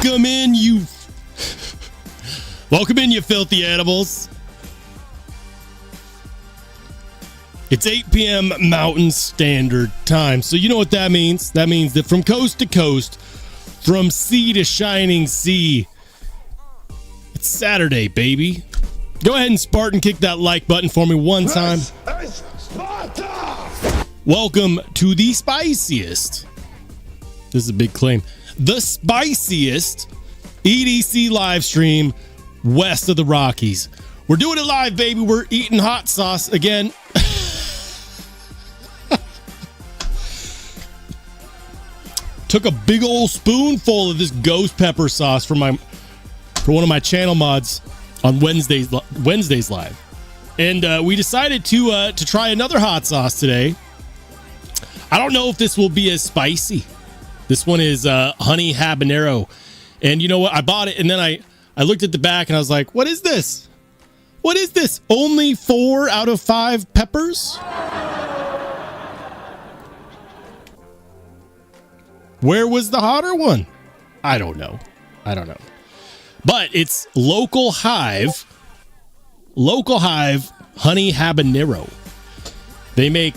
Welcome in, you filthy animals. It's 8 p.m. Mountain Standard Time. So you know what that means? That means that from coast to coast, from sea to shining sea, it's Saturday, baby. Go ahead and Spartan kick that like button for me one time. Welcome to the spiciest. This is a big claim. The spiciest EDC live stream west of the Rockies. We're doing it live, baby. We're eating hot sauce again. Took a big old spoonful of this ghost pepper sauce for one of my channel mods on Wednesdays live, and we decided to try another hot sauce today. I don't know if this will be as spicy. This one is honey habanero, and you know what? I bought it, and then I looked at the back, and I was like, "What is this? What is this? Only 4 out of 5 peppers?" Where was the hotter one? I don't know. But it's Local Hive honey habanero. They make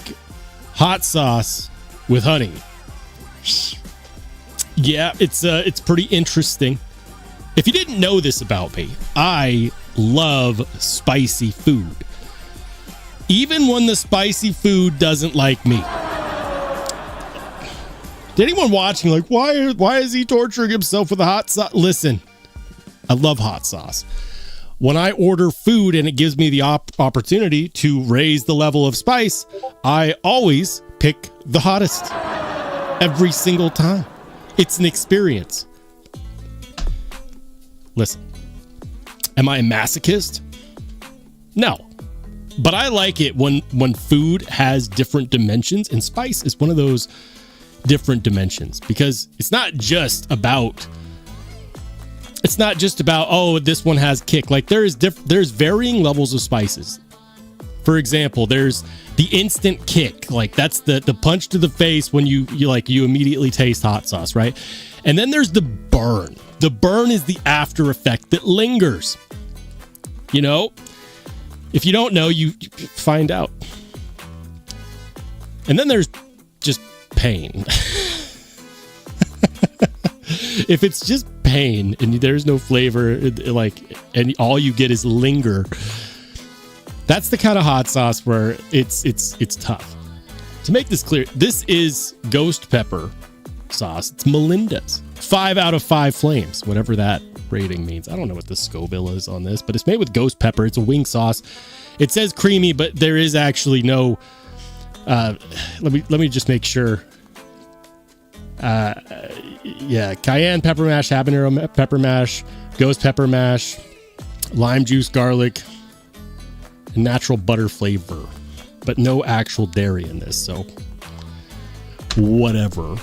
hot sauce with honey. Yeah, it's pretty interesting. If you didn't know this about me, I love spicy food. Even when the spicy food doesn't like me. To anyone watching, like, why is he torturing himself with a hot sauce? Listen, I love hot sauce. When I order food and it gives me the opportunity to raise the level of spice, I always pick the hottest. Every single time. It's an experience. Listen, am I a masochist? No. But I like it when food has different dimensions, and spice is one of those different dimensions, because it's not just about oh, this one has kick. Like there's varying levels of spices. For example, there's the instant kick, like that's the punch to the face when you immediately taste hot sauce, right? And then there's the burn. The burn is the after effect that lingers. You know, if you don't know, you find out. And then there's just pain. If it's just pain and there's no flavor, and all you get is linger, that's the kind of hot sauce where it's tough. To make this clear, this is ghost pepper sauce. It's Melinda's 5 out of 5 flames, whatever that rating means. I don't know what the Scoville is on this, but it's made with ghost pepper. It's a wing sauce. It says creamy, but there is actually no let me just make sure. Yeah, cayenne pepper mash, habanero pepper mash, ghost pepper mash, lime juice, garlic, and natural butter flavor, but no actual dairy in this, so whatever.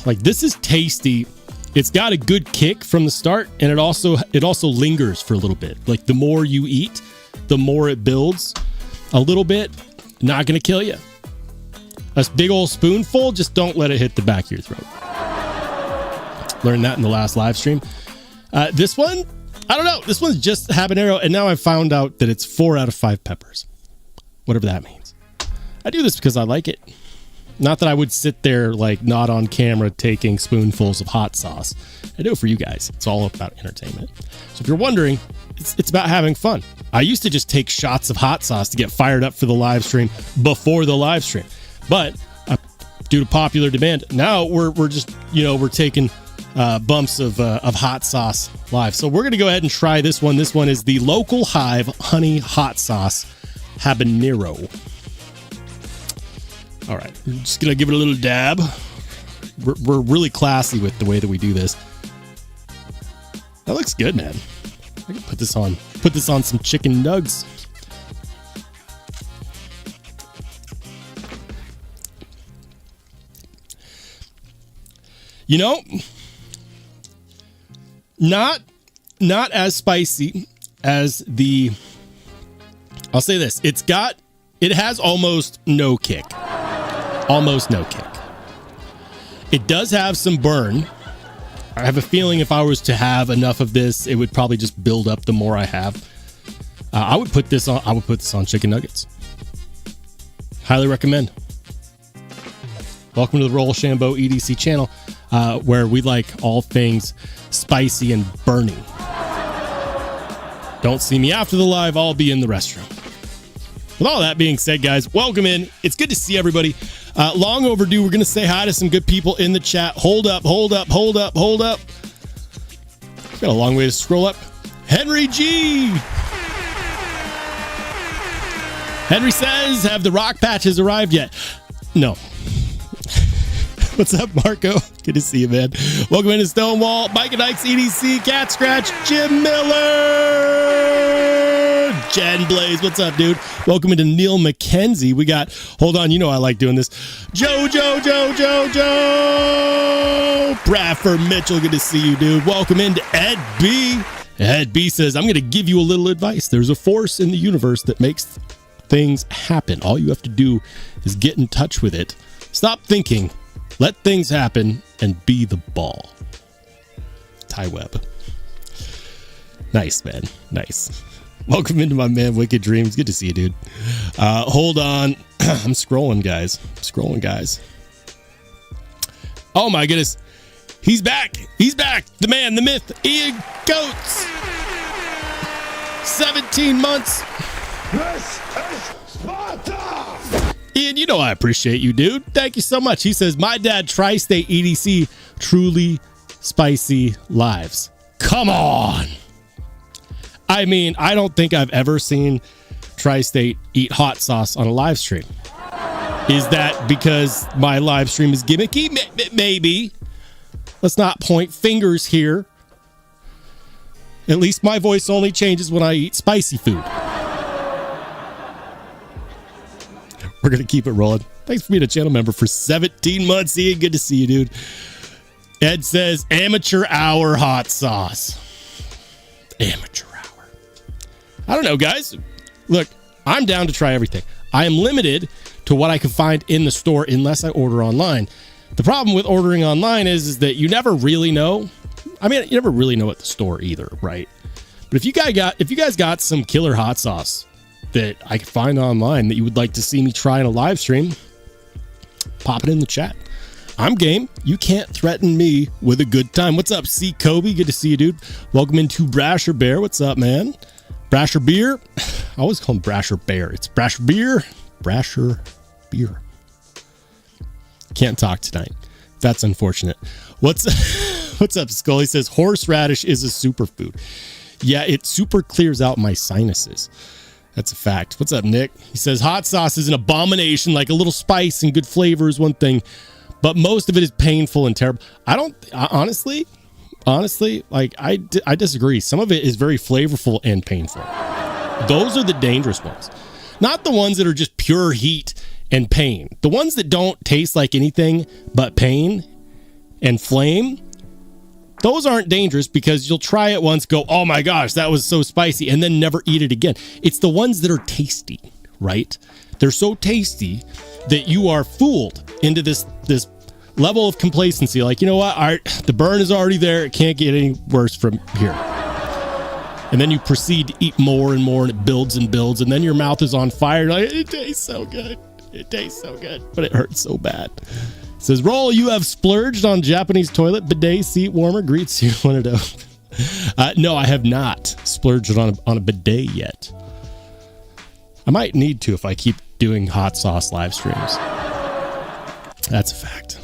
Like, this is tasty. It's got a good kick from the start, and it also lingers for a little bit. Like, the more you eat, the more it builds a little bit. Not gonna kill you. A big old spoonful, just don't let it hit the back of your throat. Learned that in the last live stream. This one, I don't know. This one's just habanero, and now I've found out that it's 4 out of 5 peppers. Whatever that means. I do this because I like it. Not that I would sit there, like, not on camera taking spoonfuls of hot sauce. I do it for you guys. It's all about entertainment. So if you're wondering, it's about having fun. I used to just take shots of hot sauce to get fired up for the live stream before the live stream. But due to popular demand, now we're just, we're taking bumps of hot sauce live. So we're going to go ahead and try this one. This one is the Local Hive Honey Hot Sauce Habanero. All right, I'm just going to give it a little dab. We're really classy with the way that we do this. That looks good, man. I can put this on some chicken nugs. You know, not as spicy as the, I'll say this, it has almost no kick. Almost no kick. It does have some burn, I have a feeling if I was to have enough of this, it would probably just build up the more I have. I would put this on chicken nuggets. Highly recommend. Welcome to the Rollshambo EDC channel, where we like all things spicy and burning. Don't see me after the live. I'll be in the restroom. With all that being said, guys, welcome in. It's good to see everybody. Long overdue. We're going to say hi to some good people in the chat. Hold up. Got a long way to scroll up. Henry G. Henry says, have the rock patches arrived yet? No. What's up, Marco? Good to see you, man. Welcome into Stonewall, Mike and Ike's EDC, Cat Scratch, Jim Miller, Jen Blaze. What's up, dude? Welcome into Neil McKenzie. We got, hold on, you know I like doing this. Joe. Bradford Mitchell, good to see you, dude. Welcome into Ed B. Ed B says, I'm going to give you a little advice. There's a force in the universe that makes things happen. All you have to do is get in touch with it. Stop thinking. Let things happen and be the ball. Ty Webb. Nice, man. Nice. Welcome into my man, Wicked Dreams. Good to see you, dude. Hold on. I'm scrolling, guys. Oh, my goodness. He's back. The man, the myth, Ian Goats. 17 months. This is Sparta! Ian, you know I appreciate you, dude. Thank you so much. He says, my dad, Tri-State EDC, truly spicy lives. Come on. I mean, I don't think I've ever seen Tri-State eat hot sauce on a live stream. Is that because my live stream is gimmicky? Maybe. Let's not point fingers here. At least my voice only changes when I eat spicy food. We're going to keep it rolling. Thanks for being a channel member for 17 months, Ian. Good to see you, dude. Ed says, amateur hour hot sauce. Amateur hour. I don't know, guys. Look, I'm down to try everything. I am limited to what I can find in the store unless I order online. The problem with ordering online is that you never really know. I mean, you never really know at the store either, right? But if you guys got some killer hot sauce that I could find online that you would like to see me try in a live stream, pop it in the chat. I'm game. You can't threaten me with a good time. What's up, C. Kobe? Good to see you, dude. Welcome into Brasher Bear. What's up, man? Brasher Beer. I always call him Brasher Bear. It's Brasher Beer. Brasher Beer. Can't talk tonight. That's unfortunate. What's up, Skull? He says horseradish is a superfood. Yeah, it super clears out my sinuses. That's a fact. What's up, Nick? He says hot sauce is an abomination. Like a little spice and good flavor is one thing, but most of it is painful and terrible. Honestly, like I disagree. Some of it is very flavorful and painful. Those are the dangerous ones, not the ones that are just pure heat and pain. The ones that don't taste like anything but pain and flame. Those aren't dangerous because you'll try it once, go, oh my gosh, that was so spicy, and then never eat it again. It's the ones that are tasty, right? They're so tasty that you are fooled into this level of complacency. Like, you know what? The burn is already there. It can't get any worse from here. And then you proceed to eat more and more, and it builds and builds, and then your mouth is on fire. Like, it tastes so good. But it hurts so bad. Says, Roll, you have splurged on Japanese toilet bidet seat warmer. Greets you when it opens. No, I have not splurged on a bidet yet. I might need to if I keep doing hot sauce live streams. That's a fact.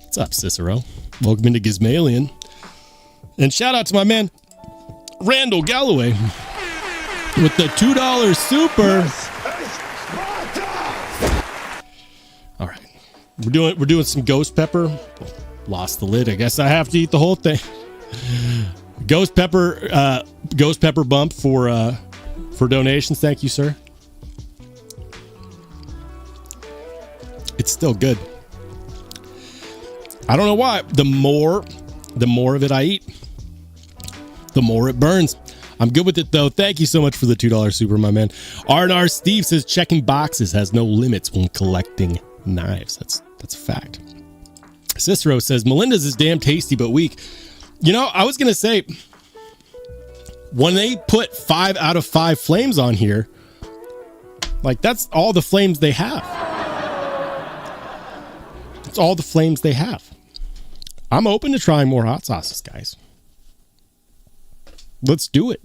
What's up, Cicero? Welcome into Gizmalian. And shout out to my man, Randall Galloway, with the $2 super. All right. We're doing some ghost pepper. Lost the lid. I guess I have to eat the whole thing. Ghost pepper bump for donations. Thank you, sir. It's still good. I don't know why. The more of it I eat, the more it burns. I'm good with it, though. Thank you so much for the $2 super, my man. R&R Steve says checking boxes has no limits when collecting knives. That's a fact. Cicero says Melinda's is damn tasty but weak. You know, I was going to say, when they put 5 out of 5 flames on here, like that's all the flames they have. It's all the flames they have. I'm open to trying more hot sauces, guys. Let's do it.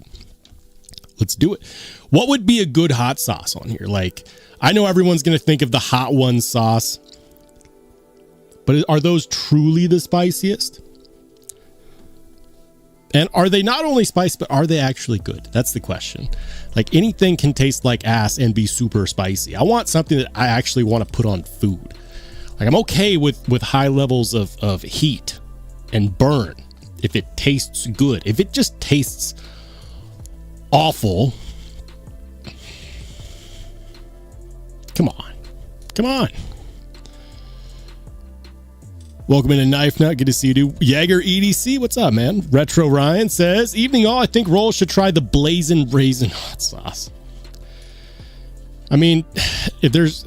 Let's do it. What would be a good hot sauce on here? Like, I know everyone's going to think of the Hot Ones sauce, but are those truly the spiciest? And are they not only spicy, but are they actually good? That's the question. Like, anything can taste like ass and be super spicy. I want something that I actually want to put on food. Like, I'm okay with high levels of heat and burn if it tastes good. If it just tastes awful, come on. Come on. Welcome into Knife Nut. Good to see you, dude. Jaeger EDC, what's up, man? Retro Ryan says, evening all. I think Roll should try the Blazing Raisin hot sauce. I mean, if there's,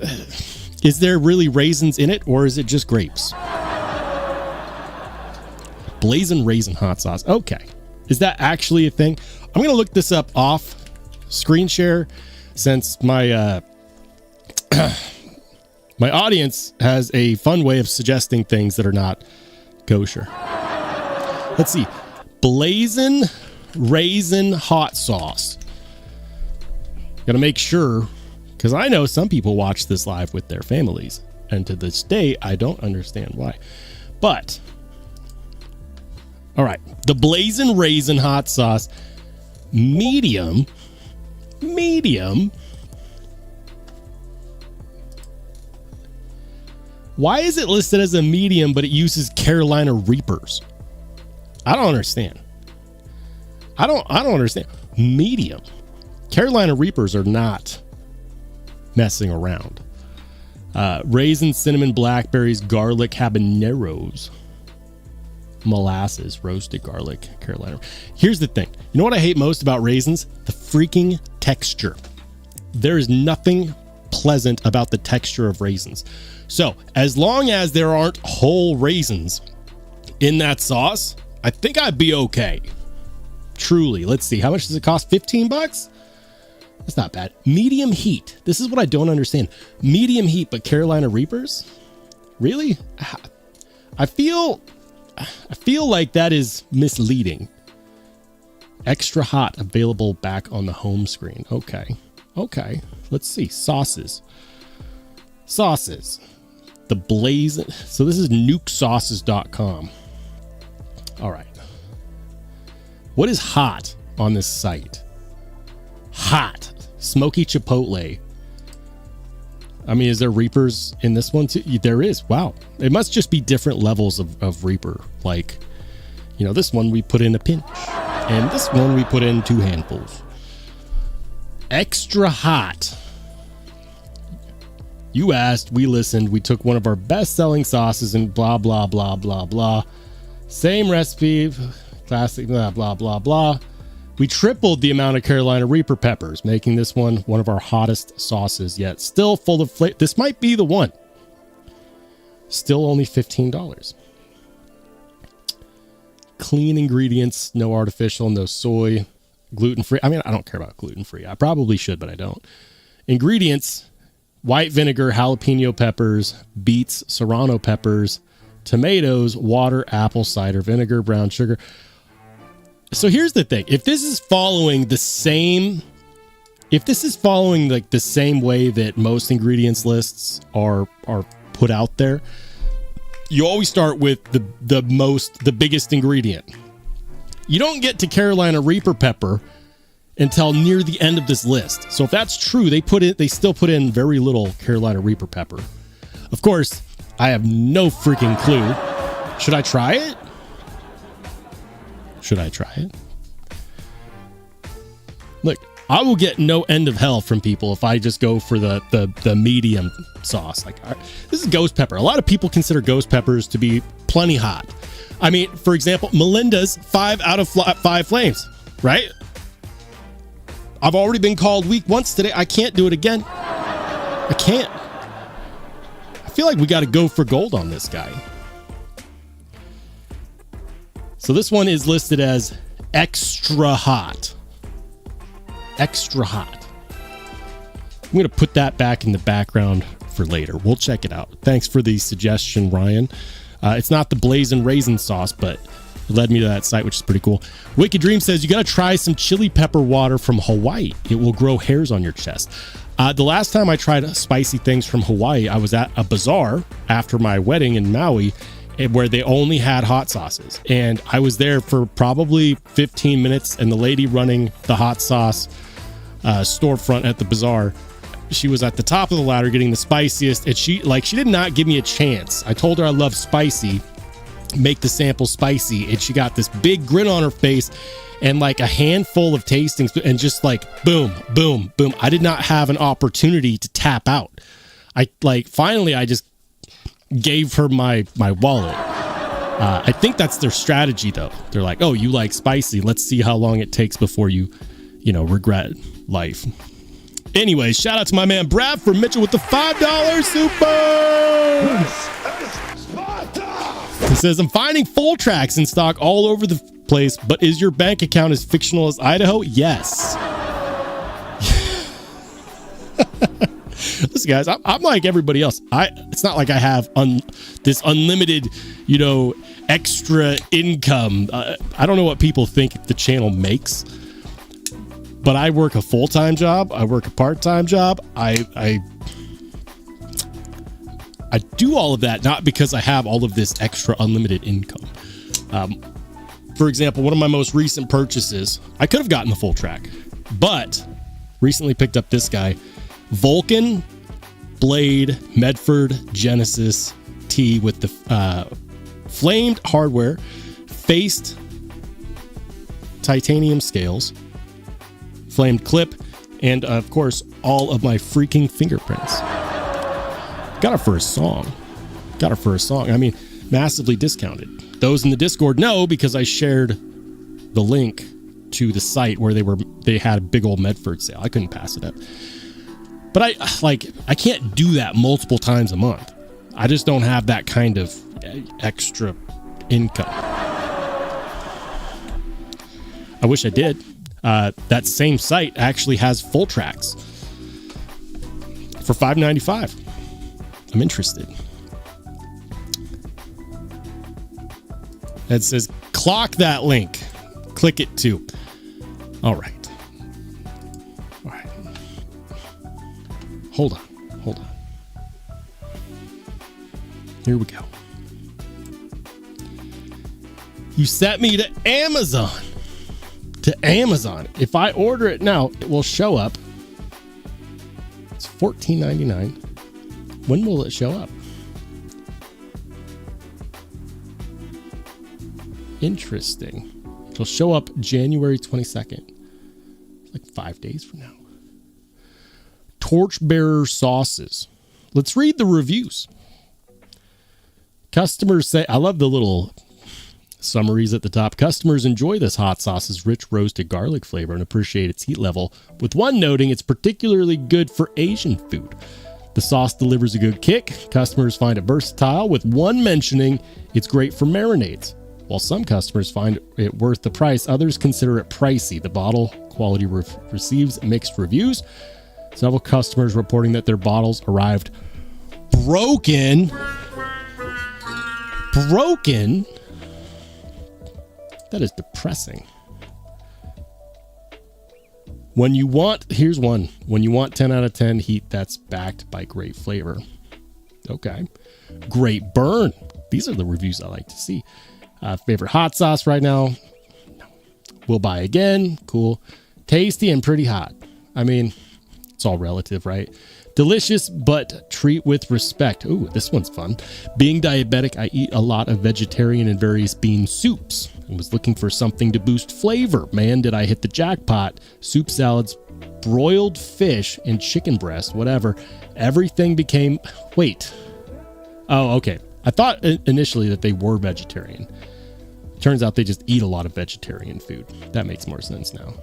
is there really raisins in it, or is it just grapes? Blazing Raisin hot sauce. Okay. Is that actually a thing? I'm going to look this up off screen share, since my my audience has a fun way of suggesting things that are not kosher. Let's see. Blazing Raisin hot sauce. Gotta make sure, because I know some people watch this live with their families, and to this day, I don't understand why. But, all right. The Blazing Raisin hot sauce, medium. Why is it listed as a medium, but it uses Carolina Reapers? I don't understand. I don't understand. Medium. Carolina Reapers are not messing around. Raisin, cinnamon, blackberries, garlic, habaneros, molasses, roasted garlic, Carolina. Here's the thing. You know what I hate most about raisins? The freaking texture. There is nothing pleasant about the texture of raisins. So, as long as there aren't whole raisins in that sauce, I think I'd be okay. Truly. Let's see. How much does it cost? $15? That's not bad. Medium heat. This is what I don't understand. Medium heat, but Carolina Reapers? Really? I feel like that is misleading. Extra hot, available back on the home screen. Okay. Let's see. Sauces. The Blazing. So this is nukesauces.com. All right. What is hot on this site? Hot. Smoky Chipotle. I mean, is there Reapers in this one too? There is. Wow. It must just be different levels of Reaper. Like, you know, this one we put in a pinch, and this one we put in 2 handfuls. Extra hot. You asked, we listened, we took one of our best-selling sauces and blah, blah, blah, blah, blah. Same recipe, classic, blah, blah, blah, blah. We tripled the amount of Carolina Reaper peppers, making this one of our hottest sauces yet. Still full of flavor. This might be the one. Still only $15. Clean ingredients, no artificial, no soy, gluten-free. I mean, I don't care about gluten-free. I probably should, but I don't. Ingredients: white vinegar, jalapeno peppers, beets, serrano peppers, tomatoes, water, apple cider vinegar, brown sugar. So here's the thing. If this is following like the same way that most ingredients lists are put out there, you always start with the biggest ingredient. You don't get to Carolina Reaper pepper until near the end of this list. So if that's true, they still put in very little Carolina Reaper pepper. Of course, I have no freaking clue. Should I try it? Look, I will get no end of hell from people if I just go for the medium sauce. Like, this is ghost pepper. A lot of people consider ghost peppers to be plenty hot. I mean, for example, Melinda's 5 out of 5 flames, right? I've already been called weak once today. I can't do it again. I can't. I feel like we got to go for gold on this guy. So this one is listed as extra hot. Extra hot. I'm going to put that back in the background for later. We'll check it out. Thanks for the suggestion, Ryan. It's not the blazing raisin sauce, but it led me to that site, which is pretty cool. Wicked Dream says, you got to try some chili pepper water from Hawaii. It will grow hairs on your chest. The last time I tried spicy things from Hawaii, I was at a bazaar after my wedding in Maui, where they only had hot sauces. And I was there for probably 15 minutes, and the lady running the hot sauce storefront at the bazaar, she was at the top of the ladder getting the spiciest, and she did not give me a chance. I told her I love spicy, make the sample spicy, and she got this big grin on her face and like a handful of tastings, and just like boom, boom, boom. I did not have an opportunity to tap out. Finally I just gave her my wallet. I think that's their strategy though. They're like, oh, you like spicy, let's see how long it takes before you regret life. Anyways, shout out to my man Brad from Mitchell with the $5 super. He says, I'm finding full tracks in stock all over the place, but is your bank account as fictional as Idaho? Yes. Listen, guys, I'm like everybody else. It's not like I have this unlimited, extra income. I don't know what people think the channel makes, but I work a full-time job. I work a part-time job. I do all of that not because I have all of this extra unlimited income. For example, one of my most recent purchases, I could have gotten the full track, but recently picked up this guy, Vulcan Blade Medford Genesis T with the flamed hardware, faced titanium scales, flamed clip, and of course all of my freaking fingerprints. Got her for a song. I mean, massively discounted. Those in the Discord know because I shared the link to the site where they had a big old Medford sale. I couldn't pass it up. But I can't do that multiple times a month. I just don't have that kind of extra income. I wish I did. That same site actually has full tracks for $5.95. I'm interested. It says, clock that link. Click it too. All right. Hold on. Here we go. You sent me to Amazon. If I order it now, it will show up. It's $14.99. When will it show up? Interesting. It'll show up January 22nd. Like 5 days from now. Torchbearer sauces. Let's read the reviews. Customers say, I love the little summaries at the top. Customers enjoy this hot sauce's rich roasted garlic flavor and appreciate its heat level, with one noting it's particularly good for Asian food. The sauce delivers a good kick. Customers find it versatile, with one mentioning it's great for marinades. While some customers find it worth the price, others consider it pricey. The bottle quality receives mixed reviews. Several customers reporting that their bottles arrived broken. That is depressing. Here's one. When you want 10 out of 10 heat that's backed by great flavor. Okay. Great burn. These are the reviews I like to see. Favorite hot sauce right now? No. Will buy again. Cool. Tasty and pretty hot. I mean, it's all relative, right? Delicious, but treat with respect. Ooh, this one's fun. Being diabetic, I eat a lot of vegetarian and various bean soups. I was looking for something to boost flavor. Man, did I hit the jackpot. Soup salads, broiled fish, and chicken breast, whatever. Everything became... Wait. Oh, okay. I thought initially that they were vegetarian. Turns out they just eat a lot of vegetarian food. That makes more sense now.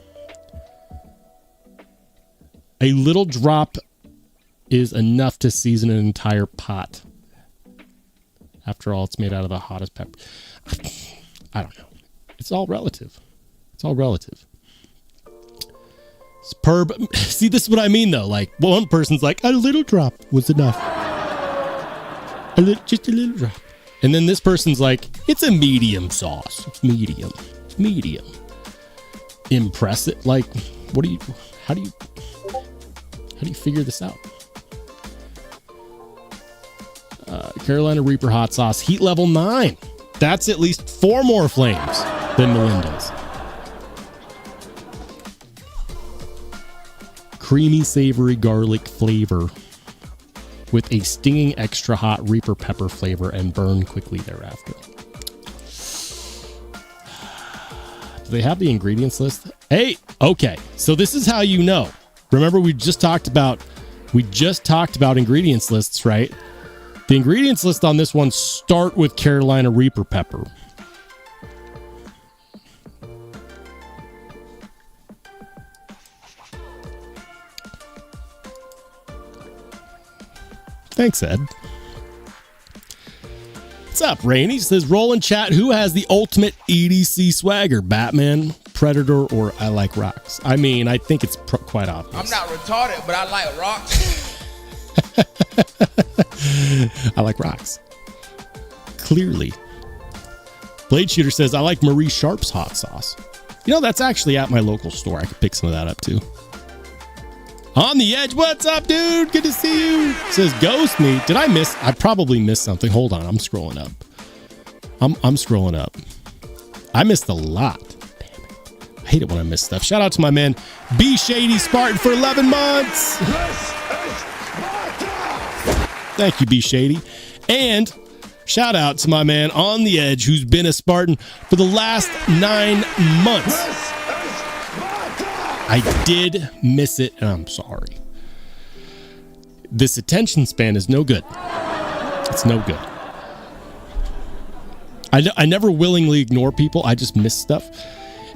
A little drop is enough to season an entire pot. After all, it's made out of the hottest pepper. I don't know. It's all relative. It's all relative. Superb. See, this is what I mean, though. Like, one person's like, a little drop was enough. Just a little drop. And then this person's like, it's a medium sauce. It's medium. Medium. Impressive. Like, how do you figure this out? Carolina Reaper hot sauce, heat level 9. That's at least 4 more flames than Melinda's. Creamy, savory garlic flavor with a stinging extra hot Reaper pepper flavor and burn quickly thereafter. Do they have the ingredients list? Hey, okay. So this is how you know. Remember, we just talked about ingredients lists, right? The ingredients list on this one start with Carolina Reaper pepper. Thanks, Ed. What's up, Rainey? Says, roll in chat, who has the ultimate EDC swagger? Batman, Predator, or I like rocks? I mean, I think it's quite obvious. I'm not retarded, but I like rocks. I like rocks. Clearly. Blade Shooter says, I like Marie Sharp's hot sauce. You know, that's actually at my local store. I could pick some of that up too. On the Edge, what's up, dude? Good to see you. Says, ghost me. Did I miss? I probably missed something. Hold on, I'm scrolling up. I'm scrolling up. I missed a lot. Damn it. I hate it when I miss stuff. Shout out to my man, B Shady Spartan, for 11 months. Thank you, B Shady. And shout out to my man On the Edge, who's been a Spartan for the last 9 months. I did miss it, and I'm sorry. This attention span is no good. It's no good. I never willingly ignore people. I just miss stuff.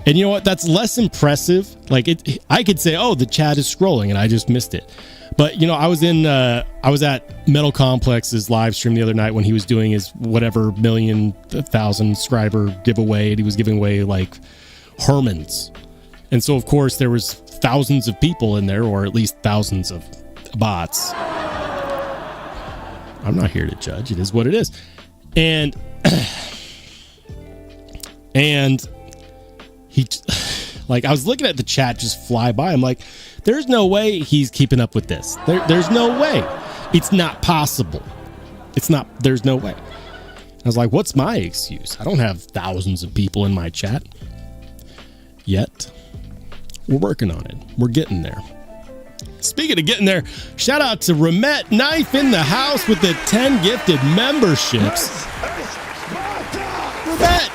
And you know what? That's less impressive. Like, I could say, oh, the chat is scrolling, and I just missed it. But, you know, I was at Metal Complex's live stream the other night when he was doing his whatever 1,000,000 subscriber giveaway, and he was giving away, like, Hermans. And so, of course, there was thousands of people in there, or at least thousands of bots. I'm not here to judge. It is what it is. And he, like, I was looking at the chat just fly by. I'm like, there's no way he's keeping up with this. There's no way. It's not possible. There's no way. I was like, what's my excuse? I don't have thousands of people in my chat yet. We're working on it. We're getting there. Speaking of getting there, shout out to Reccomended Knife in the house with the 10 gifted memberships. Remet,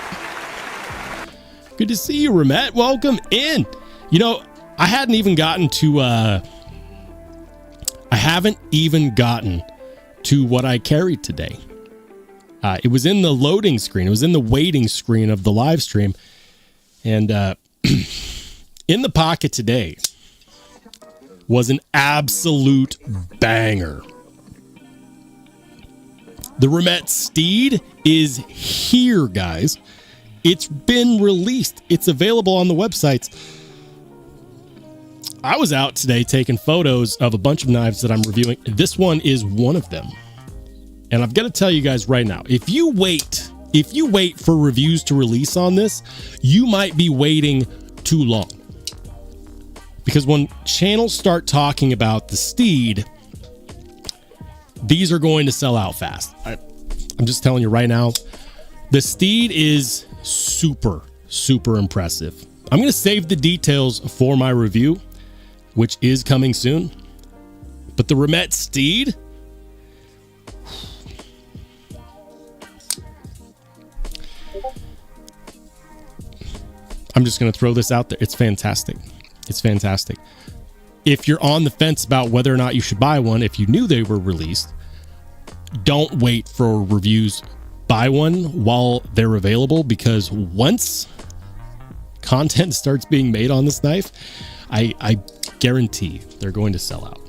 good to see you, Remet. Welcome in. You know, I haven't even gotten to what I carried today. It was in the loading screen. It was in the waiting screen of the live stream. And in the pocket today was an absolute banger. The Remet Steed is here, guys. It's been released. It's available on the websites. I was out today taking photos of a bunch of knives that I'm reviewing. This one is one of them. And I've got to tell you guys right now, if you wait for reviews to release on this, you might be waiting too long. Because when channels start talking about the Steed, these are going to sell out fast. I'm just telling you right now, the Steed is super, super impressive. I'm going to save the details for my review, which is coming soon. But the Remet Steed, I'm just going to throw this out there. It's fantastic. It's fantastic. If you're on the fence about whether or not you should buy one, if you knew they were released, don't wait for reviews. Buy one while they're available, because once content starts being made on this knife, I guarantee they're going to sell out.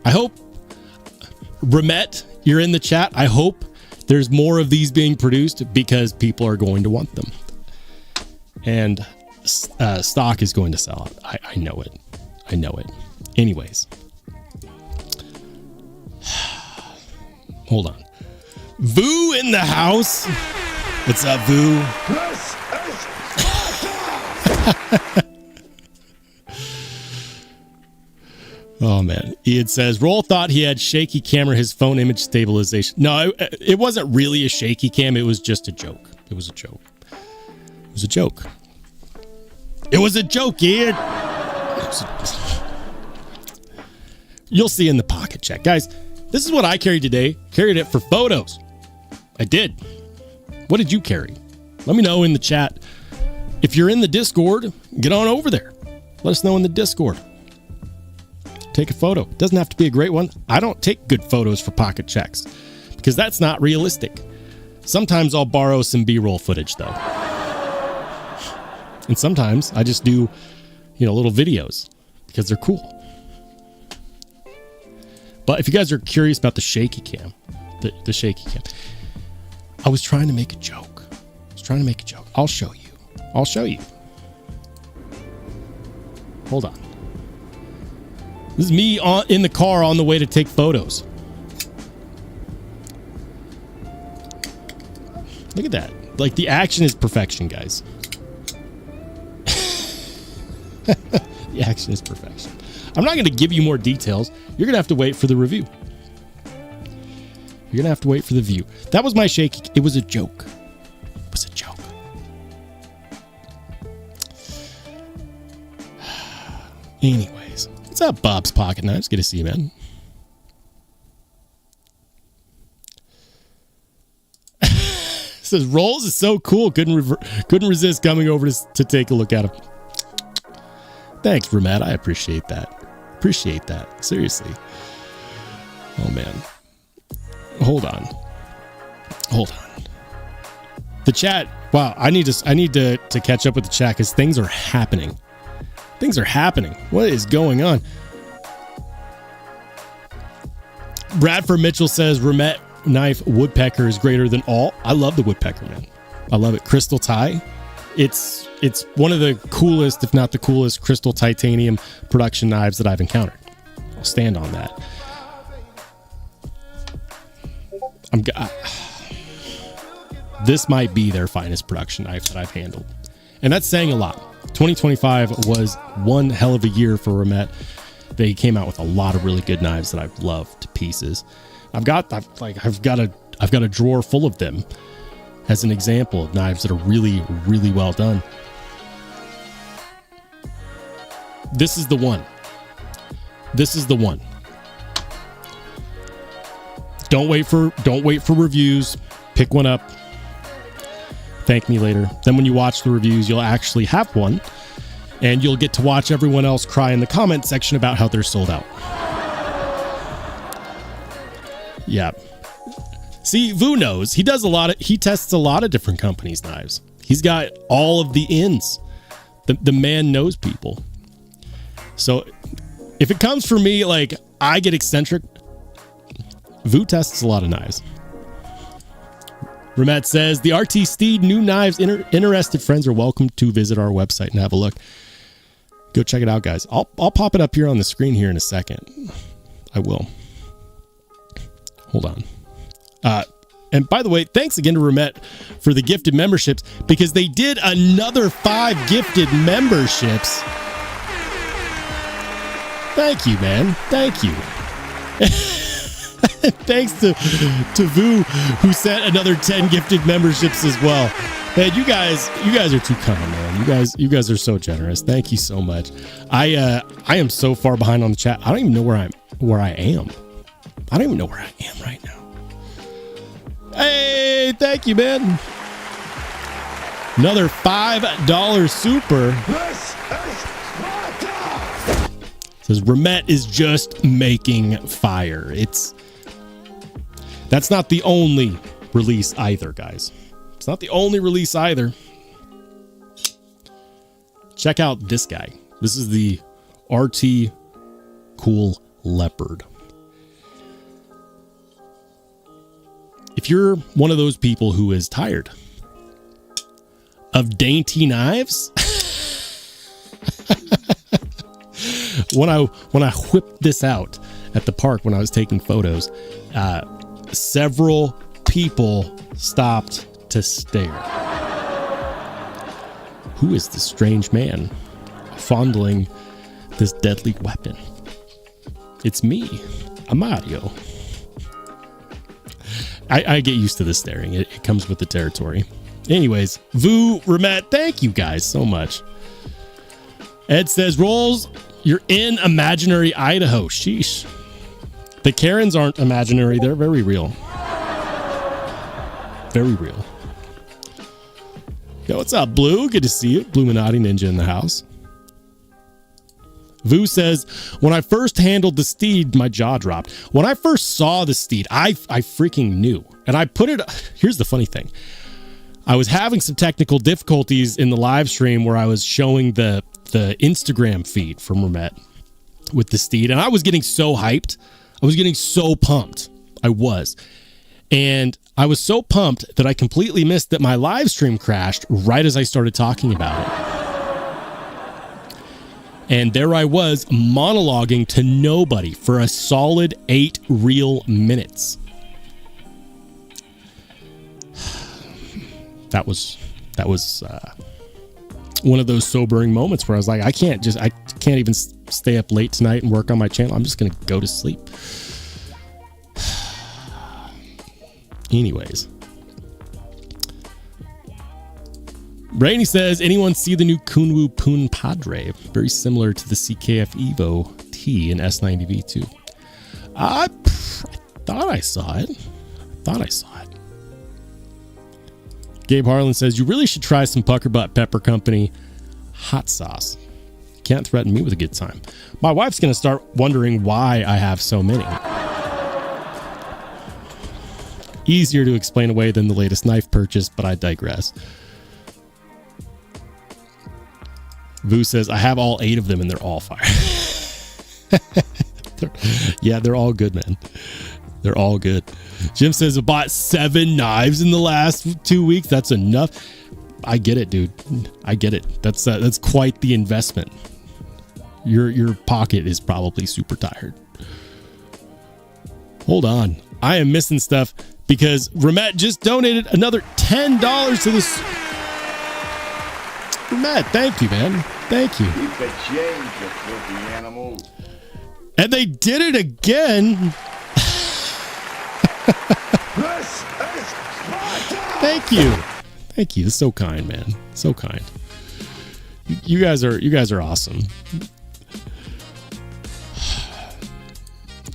I hope, Remet, you're in the chat. I hope there's more of these being produced, because people are going to want them. and stock is going to sell out. I know it. I know it. Anyways. Hold on. Vu in the house. What's up, Vu? This is Sparta! Oh, man. Ian says, Roll thought he had shaky camera, his phone image stabilization. No, it wasn't really a shaky cam. It was just a joke. It was a joke. It was a joke. It was a joke, Ian. You'll see in the pocket check. Guys, this is what I carried today. Carried it for photos. I did. What did you carry? Let me know in the chat. If you're in the Discord, get on over there. Let us know in the Discord. Take a photo. It doesn't have to be a great one. I don't take good photos for pocket checks because that's not realistic. Sometimes I'll borrow some B-roll footage though. And sometimes I just do, little videos because they're cool. But if you guys are curious about the shaky cam, the shaky cam, I was trying to make a joke. I'll show you. Hold on. This is me in the car on the way to take photos. Look at that. Like, the action is perfection, guys. The action is perfection. I'm not going to give you more details. You're going to have to wait for the review. That was my shaky. It was a joke. Anyways, what's up, Bob's Pocket Knives? Good to see you, man. Says Rolls is so cool. Couldn't resist coming over to take a look at him. Thanks, Ramat. I appreciate that. Seriously. Oh man. Hold on. The chat. Wow. I need to catch up with the chat because things are happening. What is going on? Bradford Mitchell says Ramet knife woodpecker is greater than all. I love the woodpecker, man. I love it. Crystal tie. It's one of the coolest, if not the coolest, crystal titanium production knives that I've encountered. I'll stand on that. This might be their finest production knife that I've handled. And that's saying a lot. 2025 was one hell of a year for Ramet. They came out with a lot of really good knives that I've loved to pieces. I've got a drawer full of them as an example of knives that are really, really well done. This is the one. Don't wait for reviews. Pick one up. Thank me later. Then when you watch the reviews, you'll actually have one, and you'll get to watch everyone else cry in the comment section about how they're sold out. Yeah. See, Vu knows. He tests a lot of different companies' knives. He's got all of the ins. The man knows people. So if it comes for me, like, I get eccentric, Vu tests a lot of knives. Ramat says, the RT Steed new knives. Interested friends are welcome to visit our website and have a look. Go check it out, guys. I'll pop it up here on the screen here in a second. I will. Hold on. And by the way, thanks again to Ramet for the gifted memberships, because they did another 5 gifted memberships. Thank you, man. Thank you. Thanks to Vu, who sent another 10 gifted memberships as well. Man, you guys are too kind, man. You guys are so generous. Thank you so much. I am so far behind on the chat. I don't even know where I am. I don't even know where I am right now. Hey, thank you, man. Another $5 super. This is Sparta! Says Ramet is just making fire. That's not the only release either, guys. It's not the only release either. Check out this guy. This is the RT Cool Leopard. If you're one of those people who is tired of dainty knives. When I whipped this out at the park when I was taking photos, several people stopped to stare. Who is this strange man fondling this deadly weapon? It's me, Mario. I get used to this staring. It comes with the territory. Anyways, Vu, Ramet, thank you guys so much. Ed says, Rolls, you're in imaginary Idaho. Sheesh. The Karens aren't imaginary. They're very real. Very real. Yo, what's up, Blue? Good to see you. Bluminati Ninja in the house. Vu says, when I first handled the steed, my jaw dropped. When I first saw the steed, I freaking knew. And I put it... Here's the funny thing. I was having some technical difficulties in the live stream where I was showing the Instagram feed from Ramet with the steed. And I was getting so hyped. I was getting so pumped. I was. And I was so pumped that I completely missed that my live stream crashed right as I started talking about it. And there I was monologuing to nobody for a solid 8 real minutes. That was one of those sobering moments where I was like, I can't even stay up late tonight and work on my channel. I'm just going to go to sleep. Anyways. Rainey says, anyone see the new Kunwu Poon Padre? Very similar to the CKF Evo T in S90 V2. I thought I saw it. Gabe Harlan says, you really should try some Pucker Butt Pepper Company hot sauce. Can't threaten me with a good time. My wife's going to start wondering why I have so many. Easier to explain away than the latest knife purchase, but I digress. Vu says, I have all 8 of them and they're all fire. They're all good, man. They're all good. Jim says, I bought 7 knives in the last 2 weeks. That's enough. I get it, dude. I get it. That's quite the investment. Your pocket is probably super tired. Hold on. I am missing stuff because Ramet just donated another $10 to this. Ramet, thank you, man. Thank you. Keep the change, you filthy animals. And they did it again. This is Sparta! Thank you. Thank you. It's so kind, man. So kind. You guys are awesome.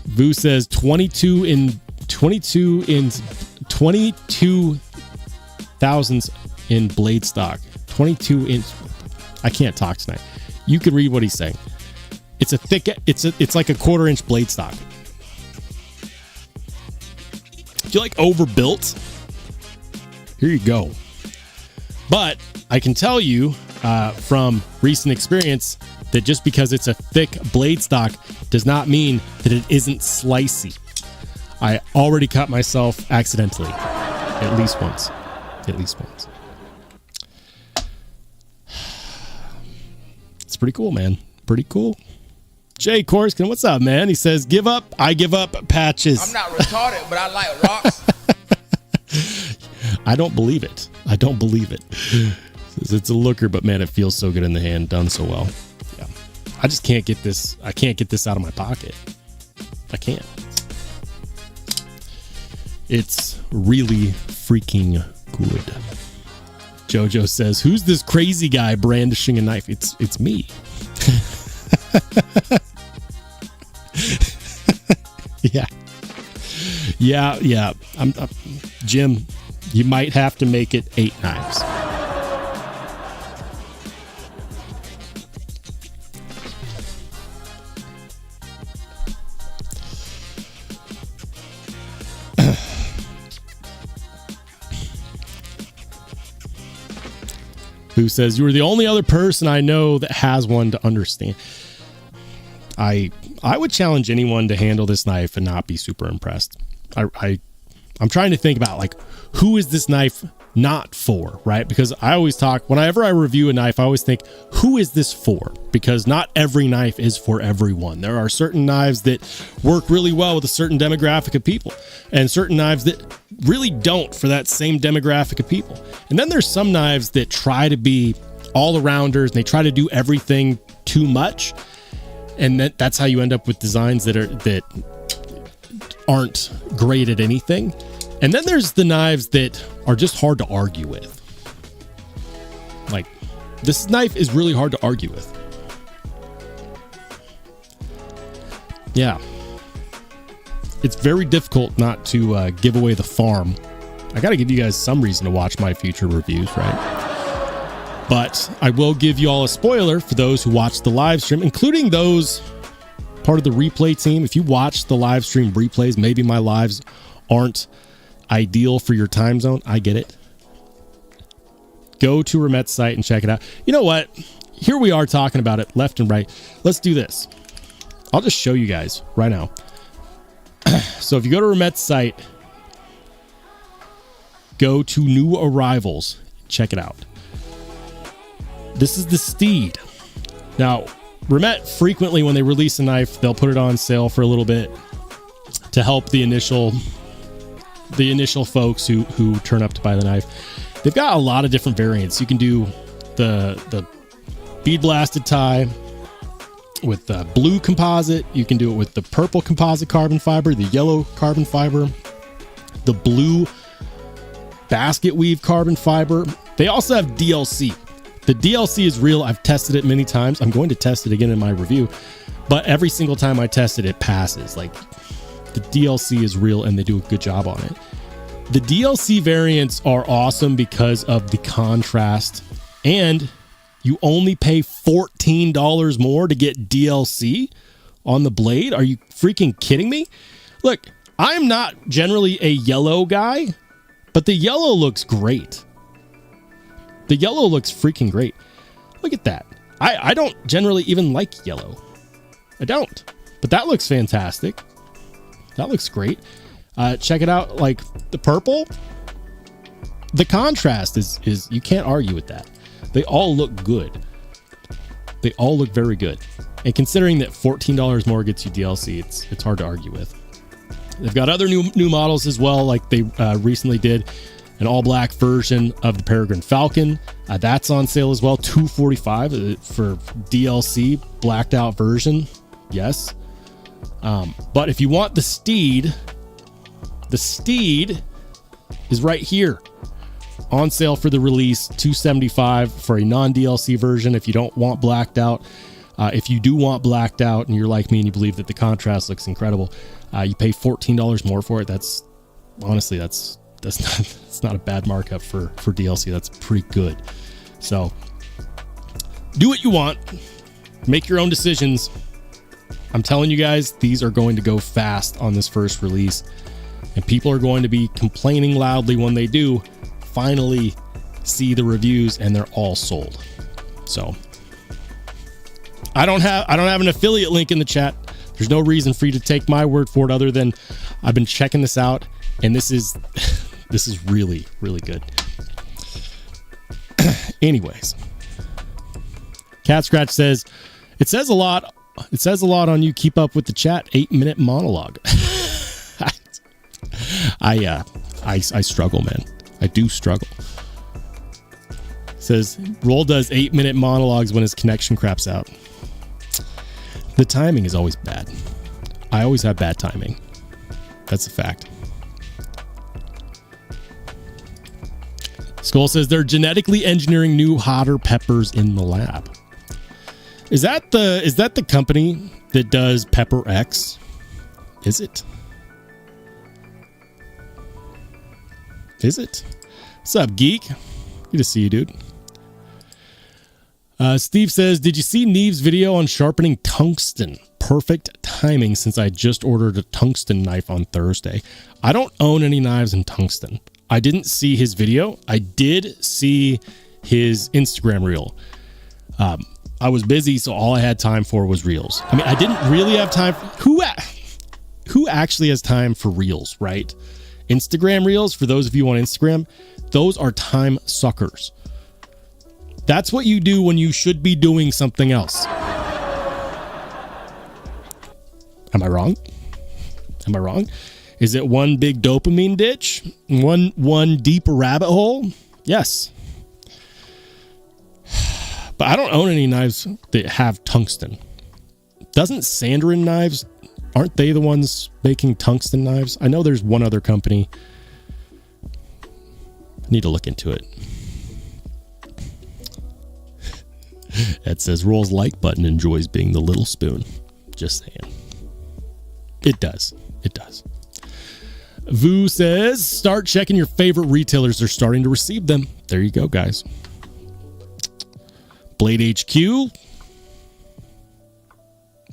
Vu says 22 thousands in blade stock. 22 inch. I can't talk tonight. You can read what he's saying. It's it's like a 1/4 inch blade stock. Do you like overbuilt? Here you go. But I can tell you from recent experience that just because it's a thick blade stock does not mean that it isn't slicey. I already cut myself accidentally. At least once. It's pretty cool, man. Pretty cool. Jay Korskin, what's up, man? He says, give up. I give up patches. I'm not retarded, but I like rocks. I don't believe it. It's a looker, but man, it feels so good in the hand. Done so well. Yeah. I just can't get this. I can't get this out of my pocket. I can't. It's really freaking good. Jojo says, who's this crazy guy brandishing a knife? It's me. Yeah. I'm Jim, you might have to make it 8 knives. Who says, you are the only other person I know that has one to understand. I would challenge anyone to handle this knife and not be super impressed. I'm trying to think about, like, who is this knife not for, right? Because I always talk, whenever I review a knife, I always think, who is this for? Because not every knife is for everyone. There are certain knives that work really well with a certain demographic of people, and certain knives that really don't for that same demographic of people. And then there's some knives that try to be all-arounders, and they try to do everything too much. And that's how you end up with designs that aren't great at anything. And then there's the knives that are just hard to argue with. Like, this knife is really hard to argue with. Yeah. It's very difficult not to give away the farm. I got to give you guys some reason to watch my future reviews, right? But I will give you all a spoiler for those who watch the live stream, including those part of the replay team. If you watch the live stream replays, maybe my lives aren't ideal for your time zone. I get it. Go to Remet's site and check it out. You know what? Here we are talking about it left and right. Let's do this. I'll just show you guys right now. So if you go to Remet's site, go to new arrivals, check it out. This is the Steed. Now, Remet frequently, when they release a knife, they'll put it on sale for a little bit to help the initial folks who turn up to buy the knife. They've got a lot of different variants. You can do the bead blasted tie with the blue composite. You can do it with the purple composite carbon fiber, the yellow carbon fiber, the blue basket weave carbon fiber. They also have DLC. The DLC is real. I've tested it many times. I'm going to test it again in my review, but every single time I test it, it passes. Like, the DLC is real and they do a good job on it. The DLC variants are awesome because of the contrast, and you only pay $14 more to get DLC on the blade. Are you freaking kidding me? Look, I'm not generally a yellow guy, but the yellow looks great. The yellow looks freaking great. Look at that. I don't generally even like yellow. I don't. But that looks fantastic. That looks great. Check it out. Like the purple. The contrast is you can't argue with that. They all look good. They all look very good. And considering that $14 more gets you DLC, it's hard to argue with. They've got other new models as well. Like they recently did an all-black version of the Peregrine Falcon. That's on sale as well, $245 for DLC, blacked out version. Yes. But if you want the Steed is right here. On sale for the release, $275 for a non-DLC version if you don't want blacked out. If you do want blacked out and you're like me and you believe that the contrast looks incredible, you pay $14 more for it. That's not a bad markup for DLC. That's pretty good. So do what you want. Make your own decisions. I'm telling you guys, these are going to go fast on this first release, and people are going to be complaining loudly when they do finally see the reviews and they're all sold. So I don't have an affiliate link in the chat. There's no reason for you to take my word for it other than I've been checking this out, and this is really, really good. Anyways, Cat Scratch says, it says a lot on you. Keep up with the chat. 8-minute monologue. I struggle, man. I do struggle. It says Roll does 8-minute monologues when his connection craps out. The timing is always bad. I always have bad timing. That's a fact. Skull says they're genetically engineering new hotter peppers in the lab. Is that the company that does Pepper X? Is it? What's up, geek? Good to see you, dude. Steve says, did you see Neve's video on sharpening tungsten? Perfect timing since I just ordered a tungsten knife on Thursday. I don't own any knives in tungsten. I didn't see his video. I did see his Instagram reel. I was busy, so all I had time for was reels. I mean, I didn't really have time. Who actually has time for reels, right? Instagram reels, for those of you on Instagram, those are time suckers. That's what you do when you should be doing something else. Am I wrong? Am I wrong? Is it one big dopamine ditch? One deep rabbit hole? Yes. But I don't own any knives that have tungsten. Doesn't Sandarin Knives, aren't they the ones making tungsten knives? I know there's one other company. I need to look into it. Ed says, Roll's like button enjoys being the little spoon. Just saying. It does. It does. Vu says, start checking your favorite retailers. They're starting to receive them. There you go, guys. Blade HQ.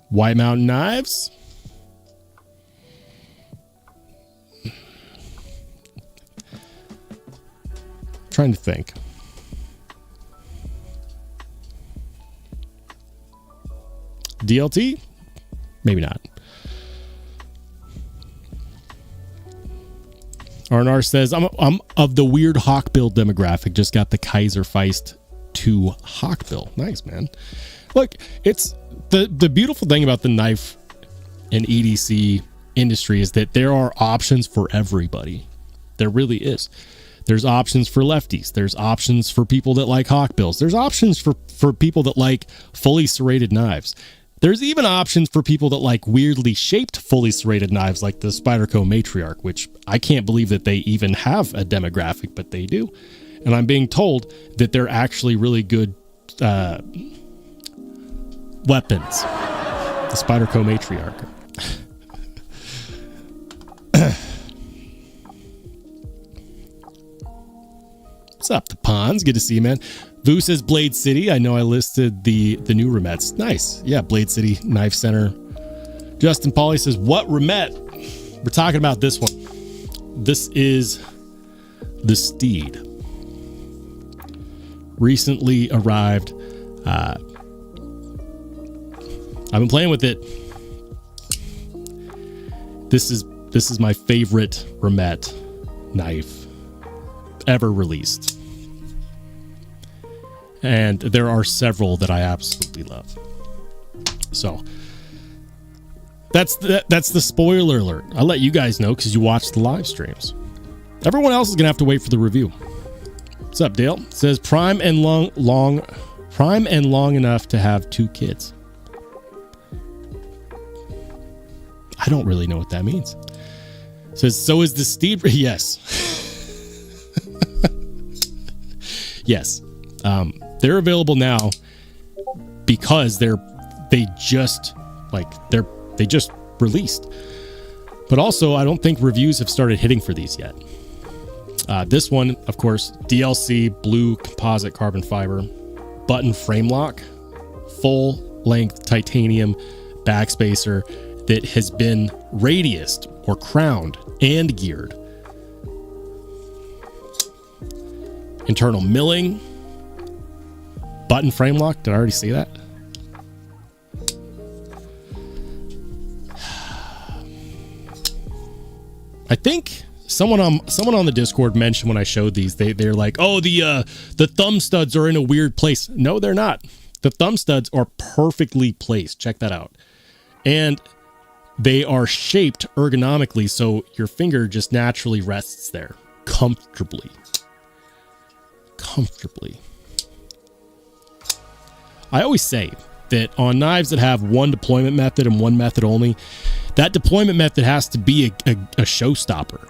White Mountain Knives. Trying to think. DLT? Maybe not. RNR says, I'm of the weird Hawkbill demographic. Just got the Kaiser Feist 2 Hawkbill. Nice, man. Look, it's the beautiful thing about the knife and EDC industry is that there are options for everybody. There really is. There's options for lefties. There's options for people that like Hawkbills. There's options for people that like fully serrated knives. There's even options for people that like weirdly shaped fully serrated knives like the Spyderco Matriarch, which I can't believe that they even have a demographic, but they do. And I'm being told that they're actually really good weapons. The Spyderco Matriarch. What's up, the Pawns? Good to see you, man. Vu says Blade City. I know I listed the new Remets. Nice. Yeah, Blade City Knife Center. Justin Pauly says, what Remet? We're talking about this one. This is the Steed. Recently arrived. I've been playing with it. This is my favorite Remet knife ever released. And there are several that I absolutely love. So that's the spoiler alert. I'll let you guys know because you watch the live streams. Everyone else is gonna have to wait for the review. What's up, Dale? It says prime and long enough to have 2 kids. I don't really know what that means. It says, so is the Steed. Yes. Yes. They're available now because they just released. But also, I don't think reviews have started hitting for these yet. This one, of course, DLC blue composite carbon fiber, button frame lock, full length titanium backspacer that has been radiused or crowned and geared. Internal milling. Button frame lock. Did I already see that? I think someone on the Discord mentioned when I showed these, they're like, oh, the thumb studs are in a weird place. No, they're not. The thumb studs are perfectly placed. Check that out. And they are shaped ergonomically, so your finger just naturally rests there comfortably. I always say that on knives that have one deployment method and one method only, that deployment method has to be a showstopper.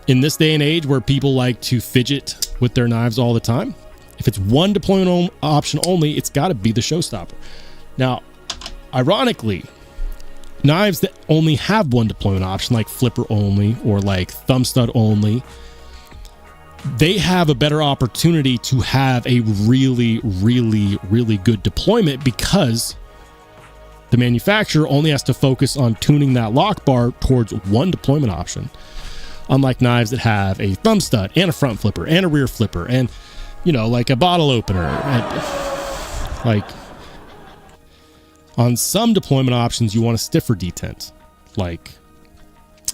In this day and age where people like to fidget with their knives all the time, if it's one deployment option only, it's got to be the showstopper. Now, ironically, knives that only have one deployment option, like flipper only or like thumb stud only, they have a better opportunity to have a really, really, really good deployment because the manufacturer only has to focus on tuning that lock bar towards one deployment option. Unlike knives that have a thumb stud and a front flipper and a rear flipper and, you know, like a bottle opener. And, like, on some deployment options, you want a stiffer detent. Like,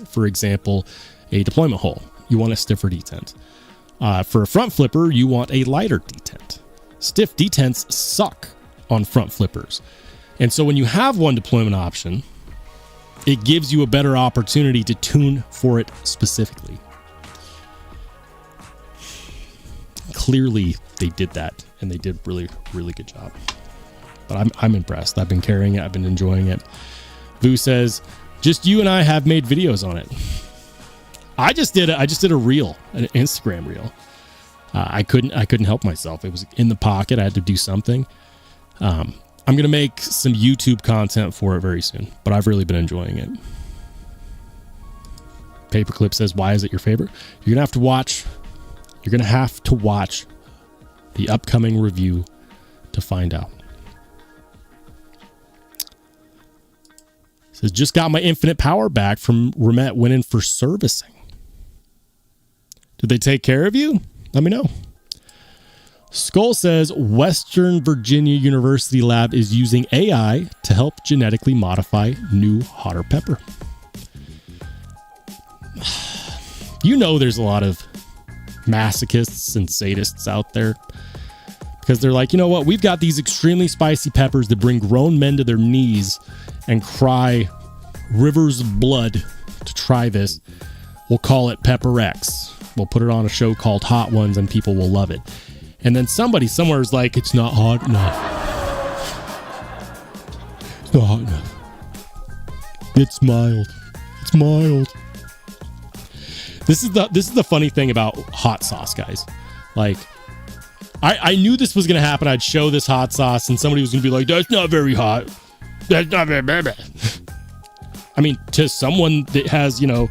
for example, a deployment hole. You want a stiffer detent. For a front flipper, you want a lighter detent. Stiff detents suck on front flippers. And so when you have one deployment option, it gives you a better opportunity to tune for it specifically. Clearly, they did that, and they did really, really good job. But I'm impressed. I've been carrying it. I've been enjoying it. Vu says, just you and I have made videos on it. I just did a reel, an Instagram reel. I couldn't help myself. It was in the pocket. I had to do something. I'm going to make some YouTube content for it very soon, but I've really been enjoying it. Paperclip says, why is it your favorite? You're going to have to watch the upcoming review to find out. Says, just got my infinite power back from Remet, went in for servicing. Did they take care of you? Let me know. Skull says, Western Virginia University Lab is using AI to help genetically modify new hotter pepper. You know there's a lot of masochists and sadists out there because they're like, you know what? We've got these extremely spicy peppers that bring grown men to their knees and cry rivers of blood to try this. We'll call it Pepper X. We'll put it on a show called Hot Ones and people will love it. And then somebody somewhere is like, it's not hot enough. It's not hot enough. It's mild. It's mild. This is the funny thing about hot sauce, guys. Like, I knew this was going to happen. I'd show this hot sauce and somebody was going to be like, that's not very hot. That's not very bad. I mean, to someone that has, a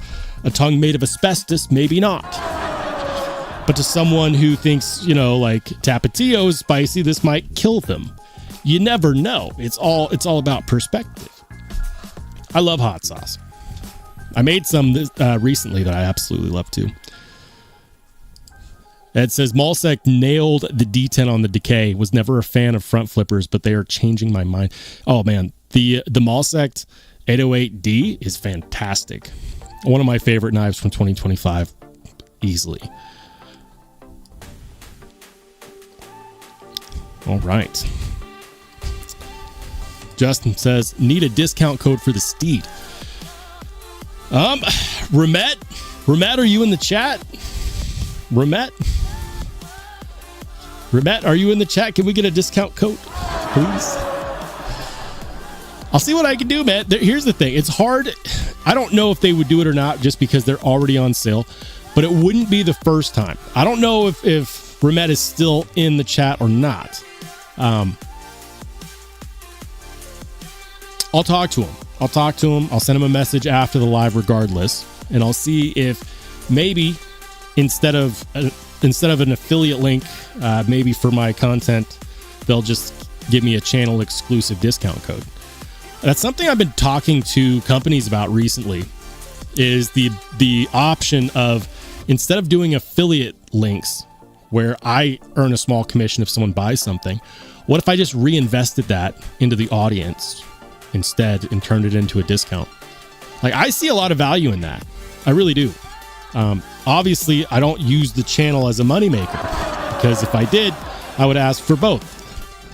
tongue made of asbestos, maybe not. But to someone who thinks, like Tapatio is spicy, this might kill them. You never know. It's all about perspective. I love hot sauce. I made some recently that I absolutely love too. It says Malsec nailed the D10 on the decay. Was never a fan of front flippers, but they are changing my mind. Oh man, the Malsec 808D is fantastic. One of my favorite knives from 2025, easily. All right. Justin says, need a discount code for the steed. Remet, are you in the chat? Remet, are you in the chat? Can we get a discount code, please? I'll see what I can do, man. Here's the thing. It's hard. I don't know if they would do it or not just because they're already on sale, but it wouldn't be the first time. I don't know if Remet is still in the chat or not. I'll talk to him. I'll send him a message after the live regardless, and I'll see if maybe instead of an affiliate link, maybe for my content, they'll just give me a channel exclusive discount code. That's something I've been talking to companies about recently, is the option of, instead of doing affiliate links where I earn a small commission if someone buys something, what if I just reinvested that into the audience instead and turned it into a discount? Like, I see a lot of value in that. I really do. Obviously, I don't use the channel as a moneymaker, because if I did, I would ask for both.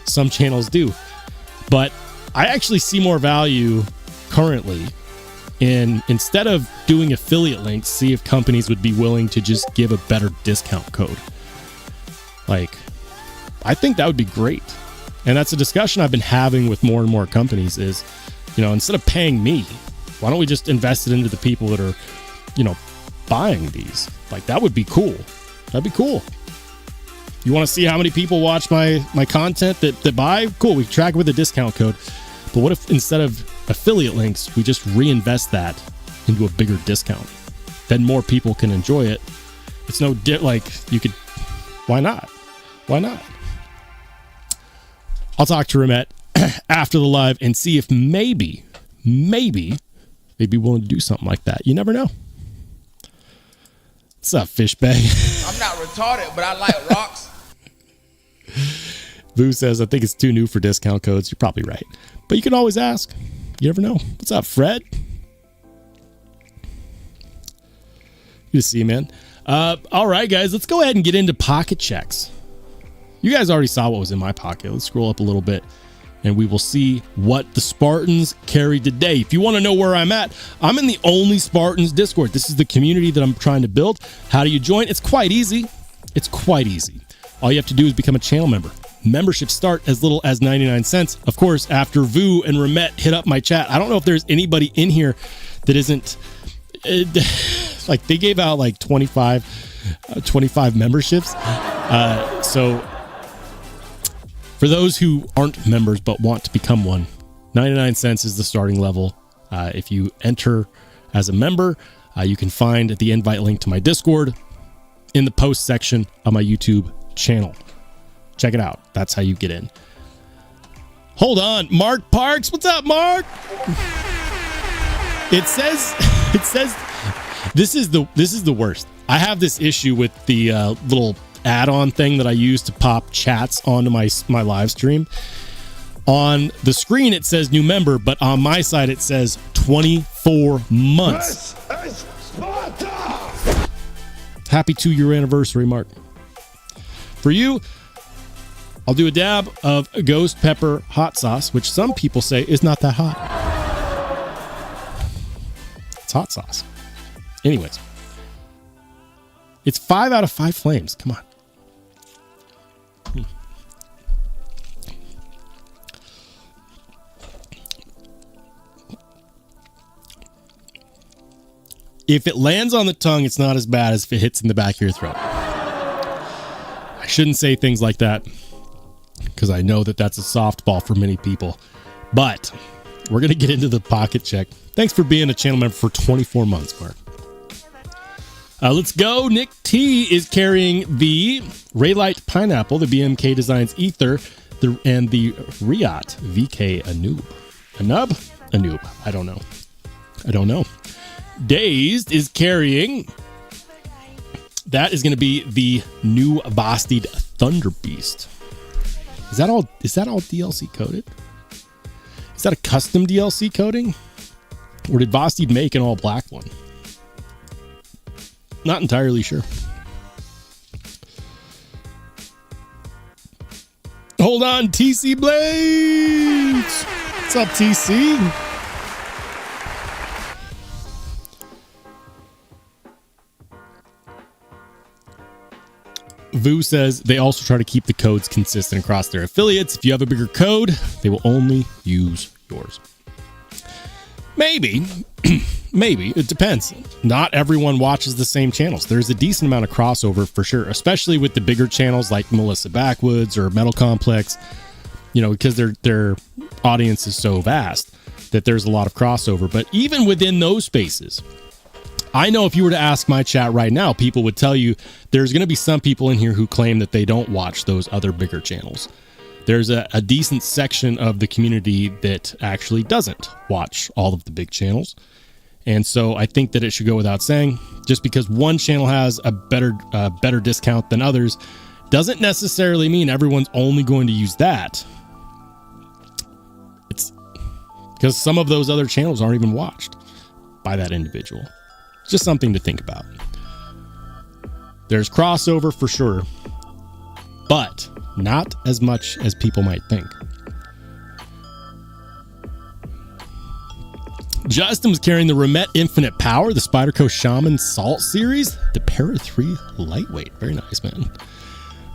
Some channels do. But I actually see more value currently in, instead of doing affiliate links, see if companies would be willing to just give a better discount code. Like, I think that would be great. And that's a discussion I've been having with more and more companies is, instead of paying me, why don't we just invest it into the people that are, buying these? Like, that would be cool. That'd be cool. You want to see how many people watch my content that buy? Cool, we track it with a discount code. But what if instead of affiliate links, we just reinvest that into a bigger discount? Then more people can enjoy it. It's no you could. Why not? Why not? I'll talk to Remet after the live and see if maybe they'd be willing to do something like that. You never know. What's up, fish bag? I'm not retarded, but I like rocks. Vu says, I think it's too new for discount codes. You're probably right. But you can always ask. You never know. What's up, Fred? Good to see you, man. All right, guys, let's go ahead and get into pocket checks. You guys already saw what was in my pocket. Let's scroll up a little bit and we will see what the Spartans carried today. If you want to know where I'm at, I'm in the Only Spartans Discord. This is the community that I'm trying to build. How do you join? It's quite easy. It's quite easy. All you have to do is become a channel member. Memberships start as little as 99 cents. Of course, after Vu and Remet hit up my chat, I don't know if there's anybody in here that isn't like they gave out like 25 memberships. So for those who aren't members but want to become one, 99 cents is the starting level. If you enter as a member, you can find the invite link to my Discord in the post section of my YouTube channel. Check it out. That's how you get in. Hold on, Mark Parks. What's up, Mark? It says this is the worst. I have this issue with the little add-on thing that I use to pop chats onto my live stream. On the screen it says new member, but on my side it says 24 months. This is Sparta! Happy 2-year anniversary, Mark. For you, I'll do a dab of ghost pepper hot sauce, which some people say is not that hot. It's hot sauce. Anyways, it's 5 out of 5 flames. Come on. If it lands on the tongue, it's not as bad as if it hits in the back of your throat. I shouldn't say things like that because I know that that's a softball for many people. But we're going to get into the pocket check. Thanks for being a channel member for 24 months, Mark. Let's go. Nick T is carrying the Raylite Pineapple, the BMK Designs Ether, and the Riot VK Anub. Anub? I don't know. Dazed is carrying. That is going to be the new Bastide Thunder Beast. Is that all DLC coded? Is that a custom DLC coding? Or did Bastide make an all black one? Not entirely sure. Hold on, TC Blades. What's up, TC? Vu says they also try to keep the codes consistent across their affiliates. If you have a bigger code, they will only use yours. Maybe. Maybe. It depends. Not everyone watches the same channels. There's a decent amount of crossover for sure, especially with the bigger channels like Melissa Backwoods or Metal Complex, because their audience is so vast that there's a lot of crossover. But even within those spaces, I know if you were to ask my chat right now, people would tell you there's going to be some people in here who claim that they don't watch those other bigger channels. There's a decent section of the community that actually doesn't watch all of the big channels. And so I think that it should go without saying, just because one channel has a better discount than others doesn't necessarily mean everyone's only going to use that. It's because some of those other channels aren't even watched by that individual. It's just something to think about. There's crossover for sure, but not as much as people might think. Justin was carrying the Remet Infinite Power, the Spyderco Shaman Salt series, the Para 3 Lightweight. Very nice, man.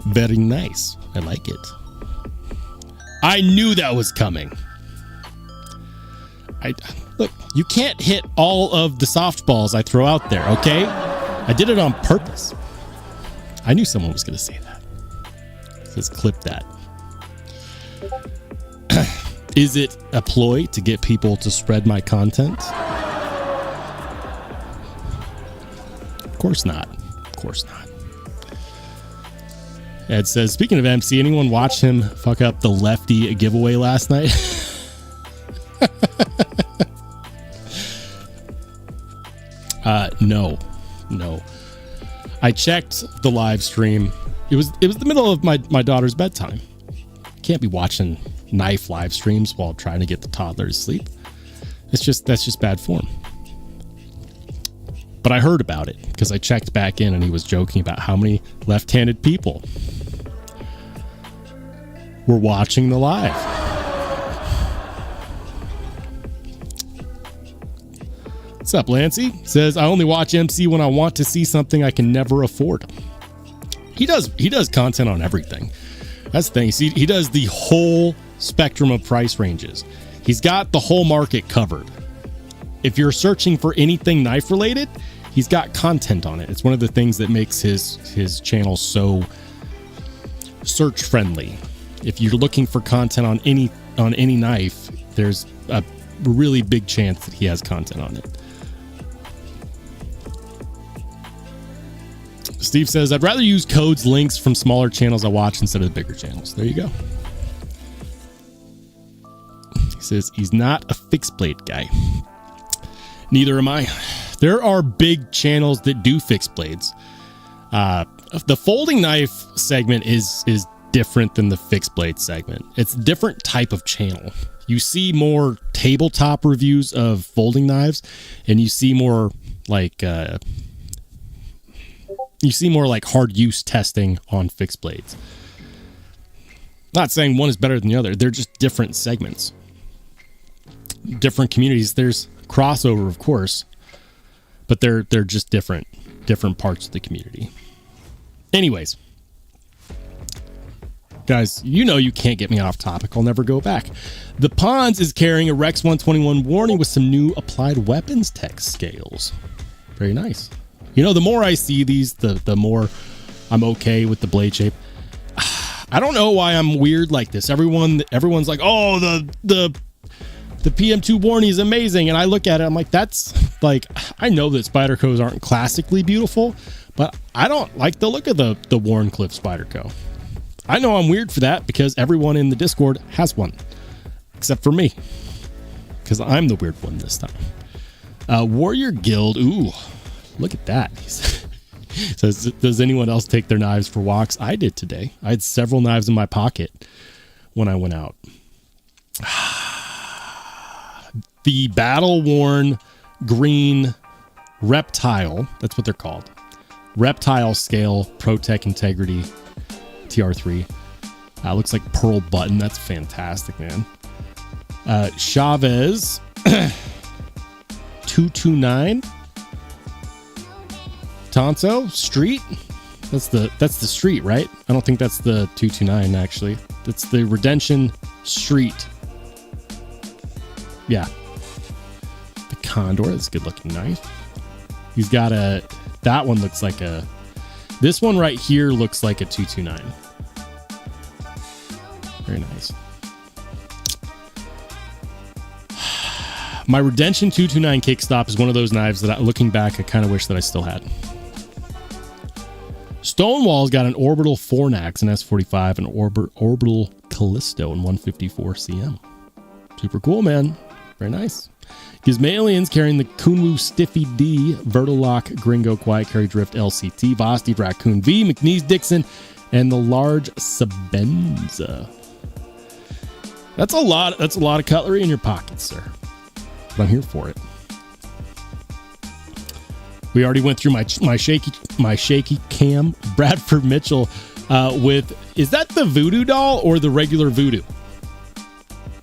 Very nice. I like it. I knew that was coming. Look, you can't hit all of the softballs I throw out there, okay? I did it on purpose. I knew someone was going to say that. Let's clip that. Is it a ploy to get people to spread my content? Of course not. Of course not. Ed says, speaking of MC, anyone watch him fuck up the lefty giveaway last night? No. I checked the live stream. It was the middle of my daughter's bedtime. Can't be watching knife live streams while trying to get the toddler to sleep. That's just bad form. but I heard about it because I checked back in and he was joking about how many left-handed people were watching the live. What's up, Lancy? Says, I only watch MC when I want to see something I can never afford. He does content on everything. That's the thing. See, he does the whole spectrum of price ranges. He's got the whole market covered. If you're searching for anything knife related, he's got content on it. It's one of the things that makes his channel so search friendly. If you're looking for content on any knife, there's a really big chance that he has content on it. Steve says, I'd rather use codes, links from smaller channels I watch instead of the bigger channels. There you go. He says he's not a fixed blade guy. Neither am I. There are big channels that do fixed blades. The folding knife segment is different than the fixed blade segment. It's a different type of channel. You see more tabletop reviews of folding knives, and you see more like hard use testing on fixed blades. Not saying one is better than the other. They're just different segments, different communities. There's crossover, of course, but they're just different parts of the community. Anyways, guys, you know you can't get me off topic. I'll never go back. The Pons is carrying a Rex 121 warning with some new applied weapons tech scales. Very nice. You know, the more I see these, the more I'm okay with the blade shape. I don't know why I'm weird like this. Everyone's like, oh, the PM2 warning is amazing. And I look at it, I'm like, that's like, I know that Spydercos aren't classically beautiful, but I don't like the look of the Wharncliffe Spyderco. I know I'm weird for that because everyone in the Discord has one, except for me, because I'm the weird one this time. Warrior Guild, ooh. Look at that. Says, does anyone else take their knives for walks? I did today. I had several knives in my pocket when I went out. The battle-worn green reptile, that's what they're called. Reptile scale, ProTech Integrity TR3. Looks like pearl button. That's fantastic, man. Chavez 229. Tonso Street. That's the street, right? I don't think that's the 229 actually. That's the Redemption Street. Yeah. The Condor. That's a good looking knife. He's got that one looks like this one right here looks like a 229. Very nice. My Redemption 229 kickstop is one of those knives that looking back, I kind of wish that I still had. Stonewall's got an orbital Fornax, an S45, an orbital Callisto, and 154 CM. Super cool, man. Very nice. Gizmalian's carrying the Kunwu Stiffy D, Vertilock Gringo Quiet Carry Drift LCT, Vosti Raccoon V, McNeese Dixon, and the large Sabenza. That's a lot of cutlery in your pockets, sir. But I'm here for it. We already went through my shaky cam. Bradford Mitchell is that the Voodoo doll or the regular Voodoo?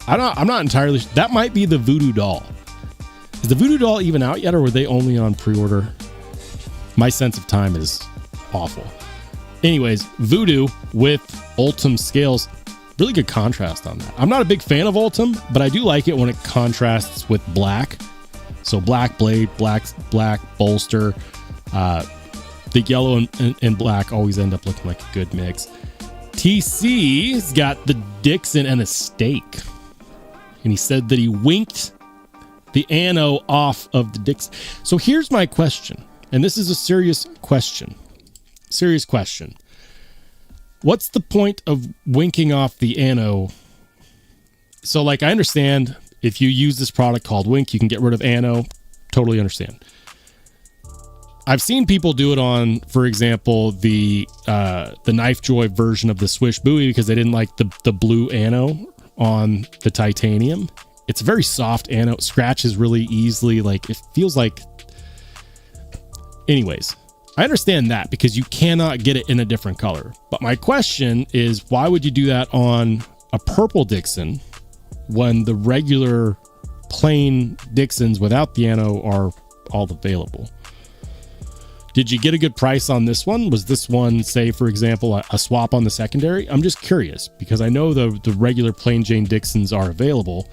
I'm not entirely sure. That might be the Voodoo doll. Is the Voodoo doll even out yet, or were they only on pre-order? My sense of time is awful. Anyways, Voodoo with Ultim scales. Really good contrast on that. I'm not a big fan of Ultim, but I do like it when it contrasts with black. So black blade, black bolster. The yellow and black always end up looking like a good mix. TC's got the Dixon and a stake. And he said that he winked the ano off of the Dixon. So here's my question. And this is a serious question. Serious question. What's the point of winking off the ano? So like, I understand if you use this product called Wink, you can get rid of ano. Totally understand. I've seen people do it on, for example, the Knife Joy version of the Swish buoy because they didn't like the blue ano on the titanium. It's a very soft ano. It scratches really easily. Like, it feels like anyways, I understand that because you cannot get it in a different color. But my question is, why would you do that on a purple Dixon when the regular plain Dixons without the ano are all available? Did you get a good price on this one? Was this one, say, for example, a swap on the secondary? I'm just curious because I know the regular plain Jane Dixons are available,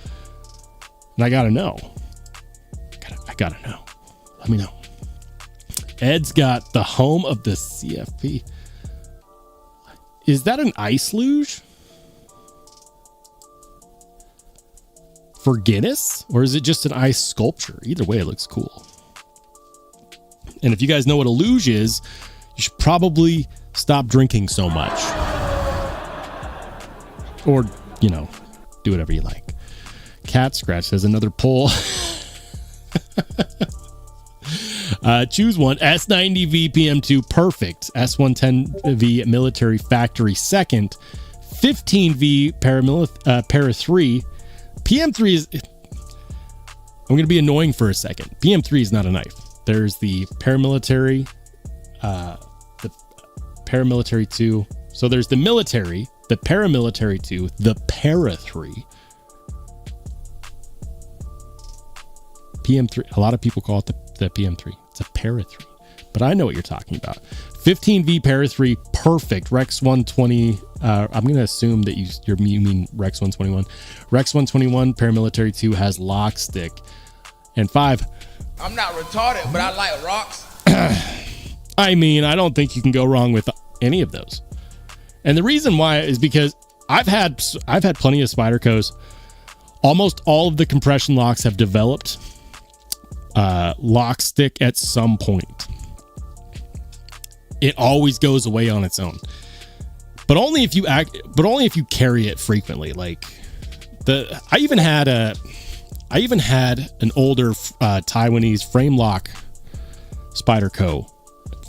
and I gotta know. I gotta know. Let me know. Ed's got the home of the CFP. Is that an ice luge for Guinness, or is it just an ice sculpture? Either way, it looks cool. And if you guys know what a luge is, you should probably stop drinking so much. Or, you know, do whatever you like. Cat Scratch says another poll. Choose one. S90V PM2 perfect. S110V military factory second. 15V para 3. PM3 is... I'm going to be annoying for a second. PM3 is not a knife. There's the paramilitary, the paramilitary 2. So there's the military, the paramilitary 2, the para 3. PM3, a lot of people call it the PM3. It's a para 3, but I know what you're talking about. 15V para 3, perfect. Rex 120. I'm going to assume that you mean Rex 121. Rex 121 paramilitary 2 has lock stick. And 5. I'm not retarded, but I like rocks. I mean, I don't think you can go wrong with any of those. And the reason why is because I've had plenty of Spydercos. Almost all of the compression locks have developed lock stick at some point. It always goes away on its own, but only if you carry it frequently. Like I even had an older Taiwanese frame lock Spyderco,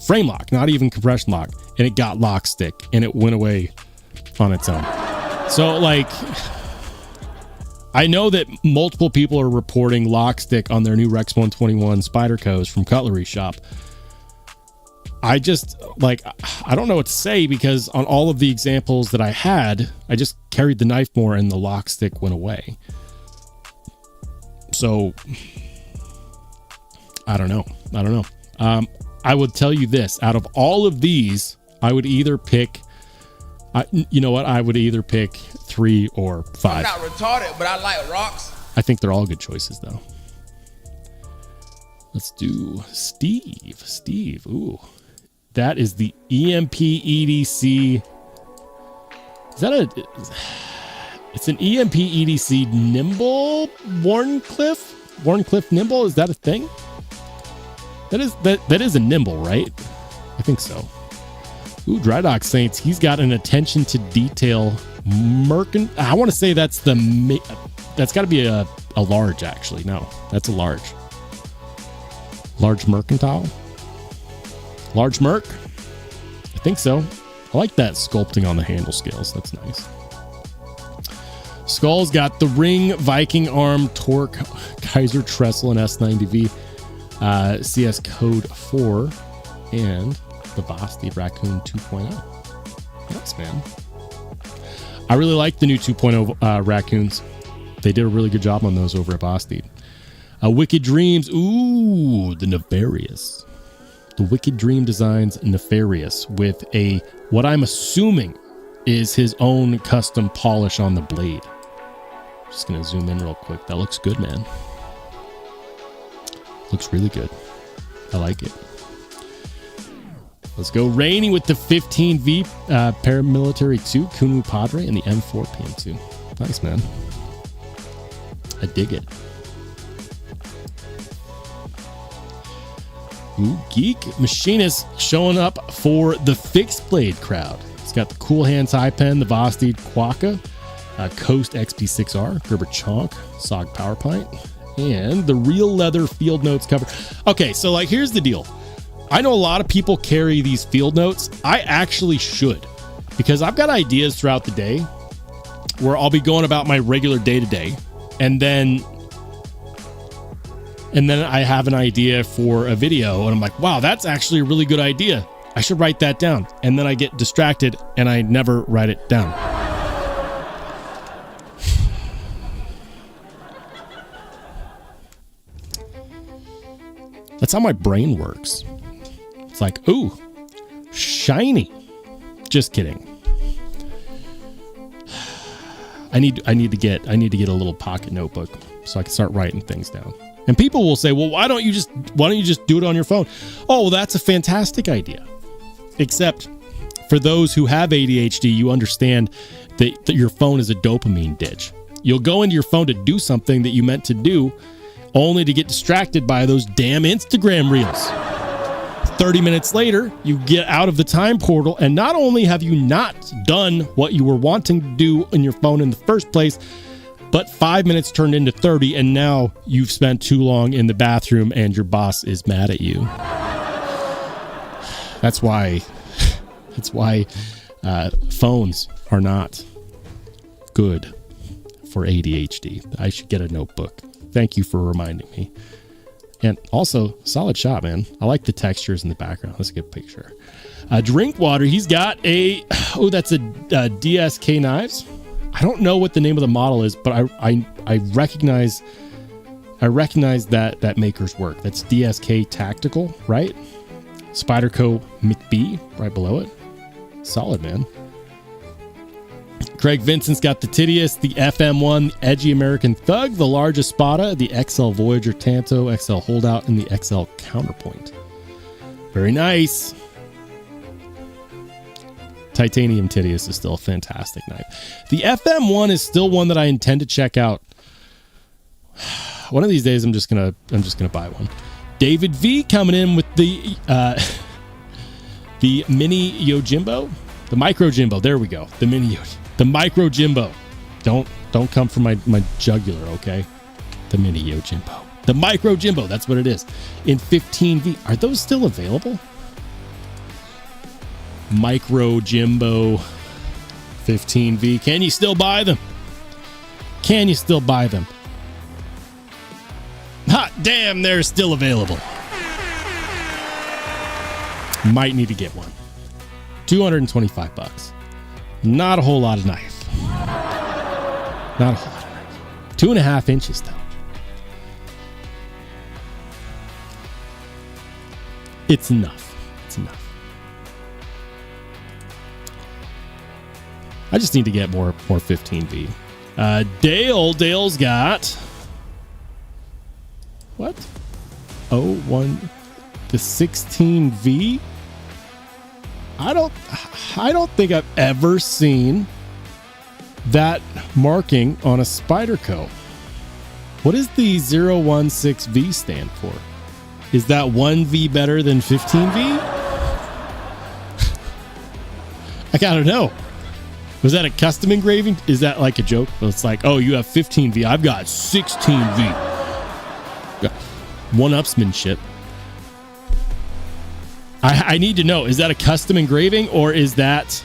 frame lock, not even compression lock, and it got lock stick and it went away on its own. So like, I know that multiple people are reporting lock stick on their new Rex 121 Spydercos from Cutlery Shop. I just I don't know what to say because on all of the examples that I had, I just carried the knife more and the lock stick went away. So I don't know. I would tell you this, out of all of these, I would either pick, you know what? I would either pick 3 or 5. I'm not retarded, but I like rocks. I think they're all good choices though. Let's do Steve. Ooh, that is the EMP EDC. Is that it's an EMP EDC Nimble Warncliffe Nimble. Is that a thing? That is a Nimble, right? I think so. Ooh, Dry Dock Saints. He's got an attention to detail I want to say that's got to be a large actually. No, that's a large. Large mercantile. Large merc. I think so. I like that sculpting on the handle scales. That's nice. Skull's got the ring, Viking arm, torque, Kaiser trestle, and S90V, CS code 4, and the Basti Raccoon 2.0. Nice, man. I really like the new 2.0 Raccoons. They did a really good job on those over at Basti. Wicked Dreams. Ooh, the Nefarious. The Wicked Dream Designs Nefarious with what I'm assuming is his own custom polish on the blade. Just gonna zoom in real quick. That looks good, man. Looks really good. I like it. Let's go Rainy with the 15V Paramilitary 2 Kunu Padre and the M4 PM2. Nice, man. I dig it. Ooh, Geek Machinist showing up for the fixed blade crowd. It's got the Cool Hands High Pen, the Vosteed Quokka, Coast XP6R, Gerber Chonk, Sog Power Pint, and the Real Leather Field Notes cover. Okay, so like here's the deal. I know a lot of people carry these field notes. I actually should, because I've got ideas throughout the day where I'll be going about my regular day-to-day, and then And then I have an idea for a video and I'm like, wow, that's actually a really good idea. I should write that down. And then I get distracted and I never write it down. That's how my brain works. It's like, ooh, shiny. Just kidding. I need to get a little pocket notebook so I can start writing things down. And people will say, well, why don't you just do it on your phone? Oh, well, that's a fantastic idea. Except for those who have ADHD, you understand that your phone is a dopamine ditch. You'll go into your phone to do something that you meant to do, only to get distracted by those damn Instagram reels. 30 minutes later, you get out of the time portal, and not only have you not done what you were wanting to do in your phone in the first place, but 5 minutes turned into 30, and now you've spent too long in the bathroom and your boss is mad at you. That's why phones are not good for ADHD. I should get a notebook. Thank you for reminding me. And also, solid shot, man. I like the textures in the background. That's a good picture. Drink water. He's got that's a DSK Knives. I don't know what the name of the model is, but I recognize that maker's work. That's DSK Tactical, right? Spyderco McBee right below it. Solid, man. Craig Vincent's got the Titius, the FM1, the Edgy American Thug, the largest Spada, the XL Voyager Tanto, XL Holdout, and the XL Counterpoint. Very nice. Titanium Titius is still a fantastic knife. The FM1 is still one that I intend to check out. One of these days, I'm just gonna buy one. David V coming in with the mini Yojimbo, the micro Jimbo. There we go. The mini Yojimbo. The micro Jimbo. Don't come for my jugular, okay? The mini Yojimbo. The micro Jimbo, that's what it is. In 15V. Are those still available? Micro Jimbo 15V. Can you still buy them? Can you still buy them? Hot damn, they're still available. Might need to get one. $225. Not a whole lot of knife. Not a whole lot of knife. 2.5 inches though. It's enough. It's enough. I just need to get more 15V. Dale's got what? Oh, one, the 16V. I don't think I've ever seen that marking on a Spyderco. What does the 016V stand for? Is that 1V better than 15V? I gotta know. Was that a custom engraving? Is that like a joke? It's like, oh, you have 15V. I've got 16V. One-upsmanship. I need to know, is that a custom engraving or is that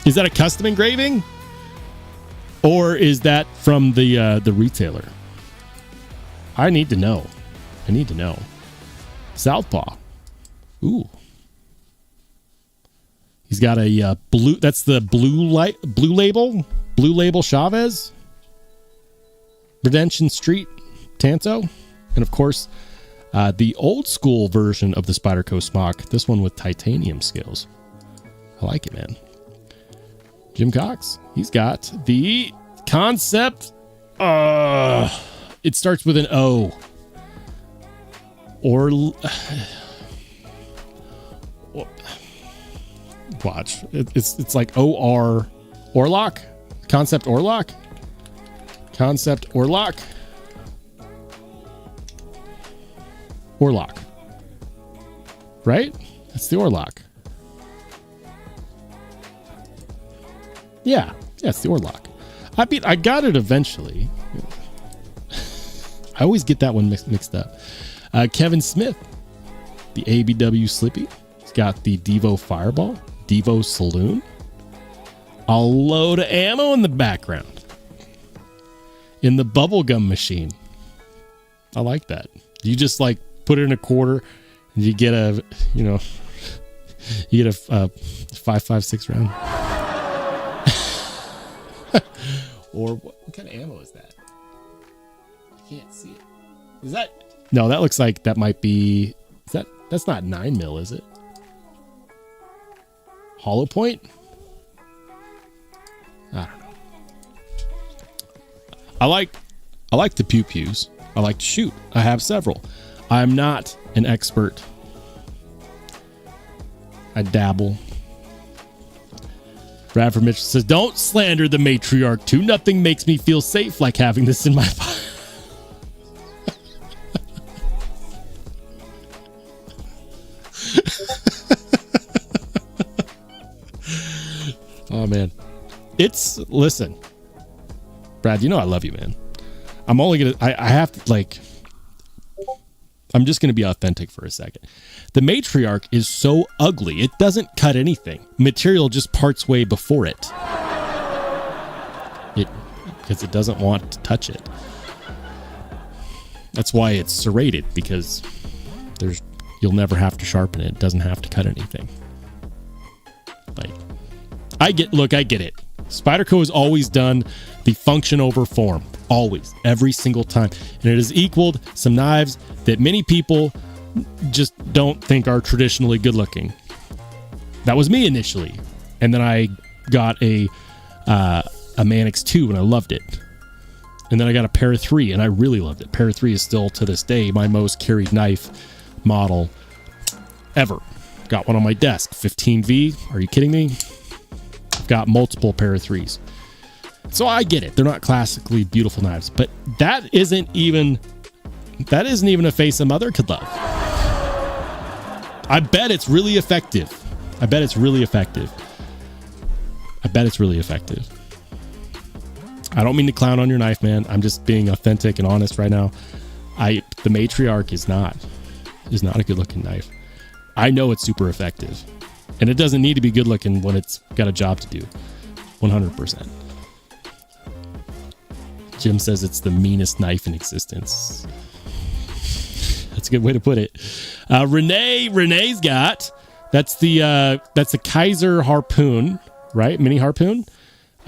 a custom engraving? Or is that from the retailer? I need to know. I need to know. Southpaw. Ooh. He's got a blue, that's the blue label. Blue Label Chavez. Redemption Street Tanto. And of course, the old school version of the Spyderco smock, this one with titanium scales. I like it, man. Jim Cox, he's got the Concept. It starts with an O. Or watch. It's like OR Orlock. Concept Orlock. Concept Orlock. Orlock. Right? That's the Orlock. Yeah, it's the Orlock. I got it eventually. I always get that one mixed up. Kevin Smith, the ABW Slippy. He's got the Devo Fireball, Devo Saloon. A load of ammo in the background. In the bubblegum machine. I like that. You just like put it in a quarter and you get a, you get a 5.56 round. Or what kind of ammo is that? I can't see it. Is that? No, that looks like that might be, that's not 9mm, is it? Hollow point? I don't know. I like the pew-pews. I like to shoot. I have several. I'm not an expert. I dabble. Bradford Mitchell says, don't slander the matriarch too. Nothing makes me feel safe like having this in my pocket. Oh, man. Listen, Brad, you know I love you, man. I'm only going to, I have to, like, I'm just going to be authentic for a second. The matriarch is so ugly, it doesn't cut anything. Material just parts way before it. Because it doesn't want to touch it. That's why it's serrated, because you'll never have to sharpen it. It doesn't have to cut anything. Like, I get it. Spyderco has always done the function over form. Always. Every single time. And it has equaled some knives that many people just don't think are traditionally good looking. That was me initially. And then I got a Manix 2 and I loved it. And then I got a Para 3 and I really loved it. Para 3 is still to this day my most carried knife model ever. Got one on my desk. 15V. Are you kidding me? I've got multiple Para 3s. So I get it. They're not classically beautiful knives, but that isn't even a face a mother could love. I bet it's really effective. I bet it's really effective. I don't mean to clown on your knife, man. I'm just being authentic and honest right now. The matriarch is not a good looking knife. I know it's super effective, and it doesn't need to be good looking when it's got a job to do. 100%. Jim says it's the meanest knife in existence. That's a good way to put it. Renee's got, that's a Kaiser harpoon, right? Mini harpoon.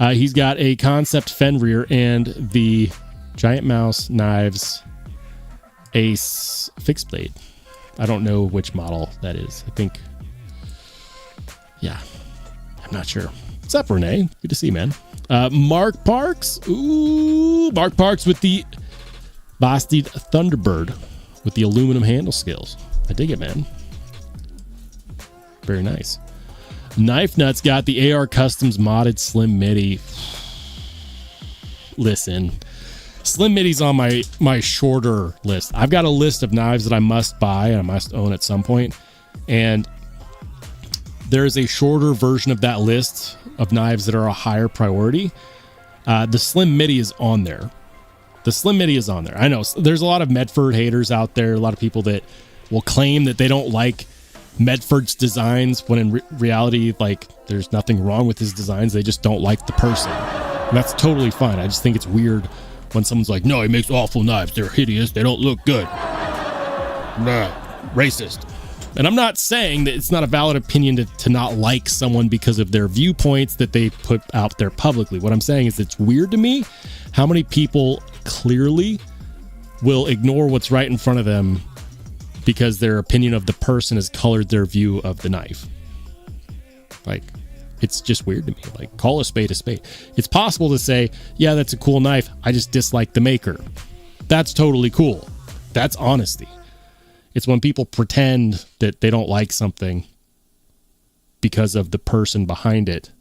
He's got a concept Fenrir and the Giant Mouse Knives Ace fixed blade. I don't know which model that is. I think, yeah, I'm not sure. What's up, Renee? Good to see you, man. Mark Parks. Ooh, Mark Parks with the Bastard Thunderbird with the aluminum handle scales. I dig it, man. Very nice. Knife Nuts got the AR Customs modded Slim Midi. Listen, Slim Midi's on my shorter list. I've got a list of knives that I must buy and I must own at some point. And there is a shorter version of that list of knives that are a higher priority. The Slim Midi is on there. I know there's a lot of Medford haters out there. A lot of people that will claim that they don't like Medford's designs when in reality, like, there's nothing wrong with his designs. They just don't like the person. And that's totally fine. I just think it's weird when someone's like, no, he makes awful knives. They're hideous. They don't look good. Nah, racist. And I'm not saying that it's not a valid opinion to not like someone because of their viewpoints that they put out there publicly. What I'm saying is it's weird to me how many people clearly will ignore what's right in front of them because their opinion of the person has colored their view of the knife. Like, it's just weird to me. Like, call a spade a spade. It's possible to say, yeah, that's a cool knife. I just dislike the maker. That's totally cool. That's honesty. It's when people pretend that they don't like something because of the person behind it.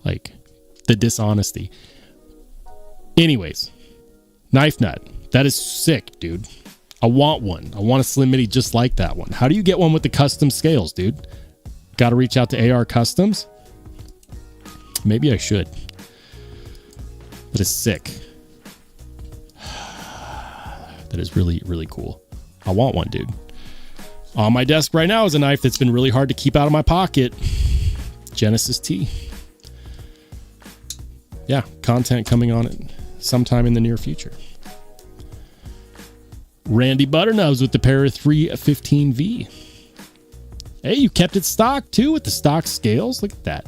Like, the dishonesty. Anyways, Knife Nut. That is sick, dude. I want one. I want a Slim Midi just like that one. How do you get one with the custom scales, dude? Got to reach out to AR Customs? Maybe I should. That is sick. That is really, really cool. I want one, dude. On my desk right now is a knife that's been really hard to keep out of my pocket. Genesis T. Yeah, content coming on it sometime in the near future. Randy Butternubs with the Para 315V. Hey, you kept it stock too with the stock scales. Look at that.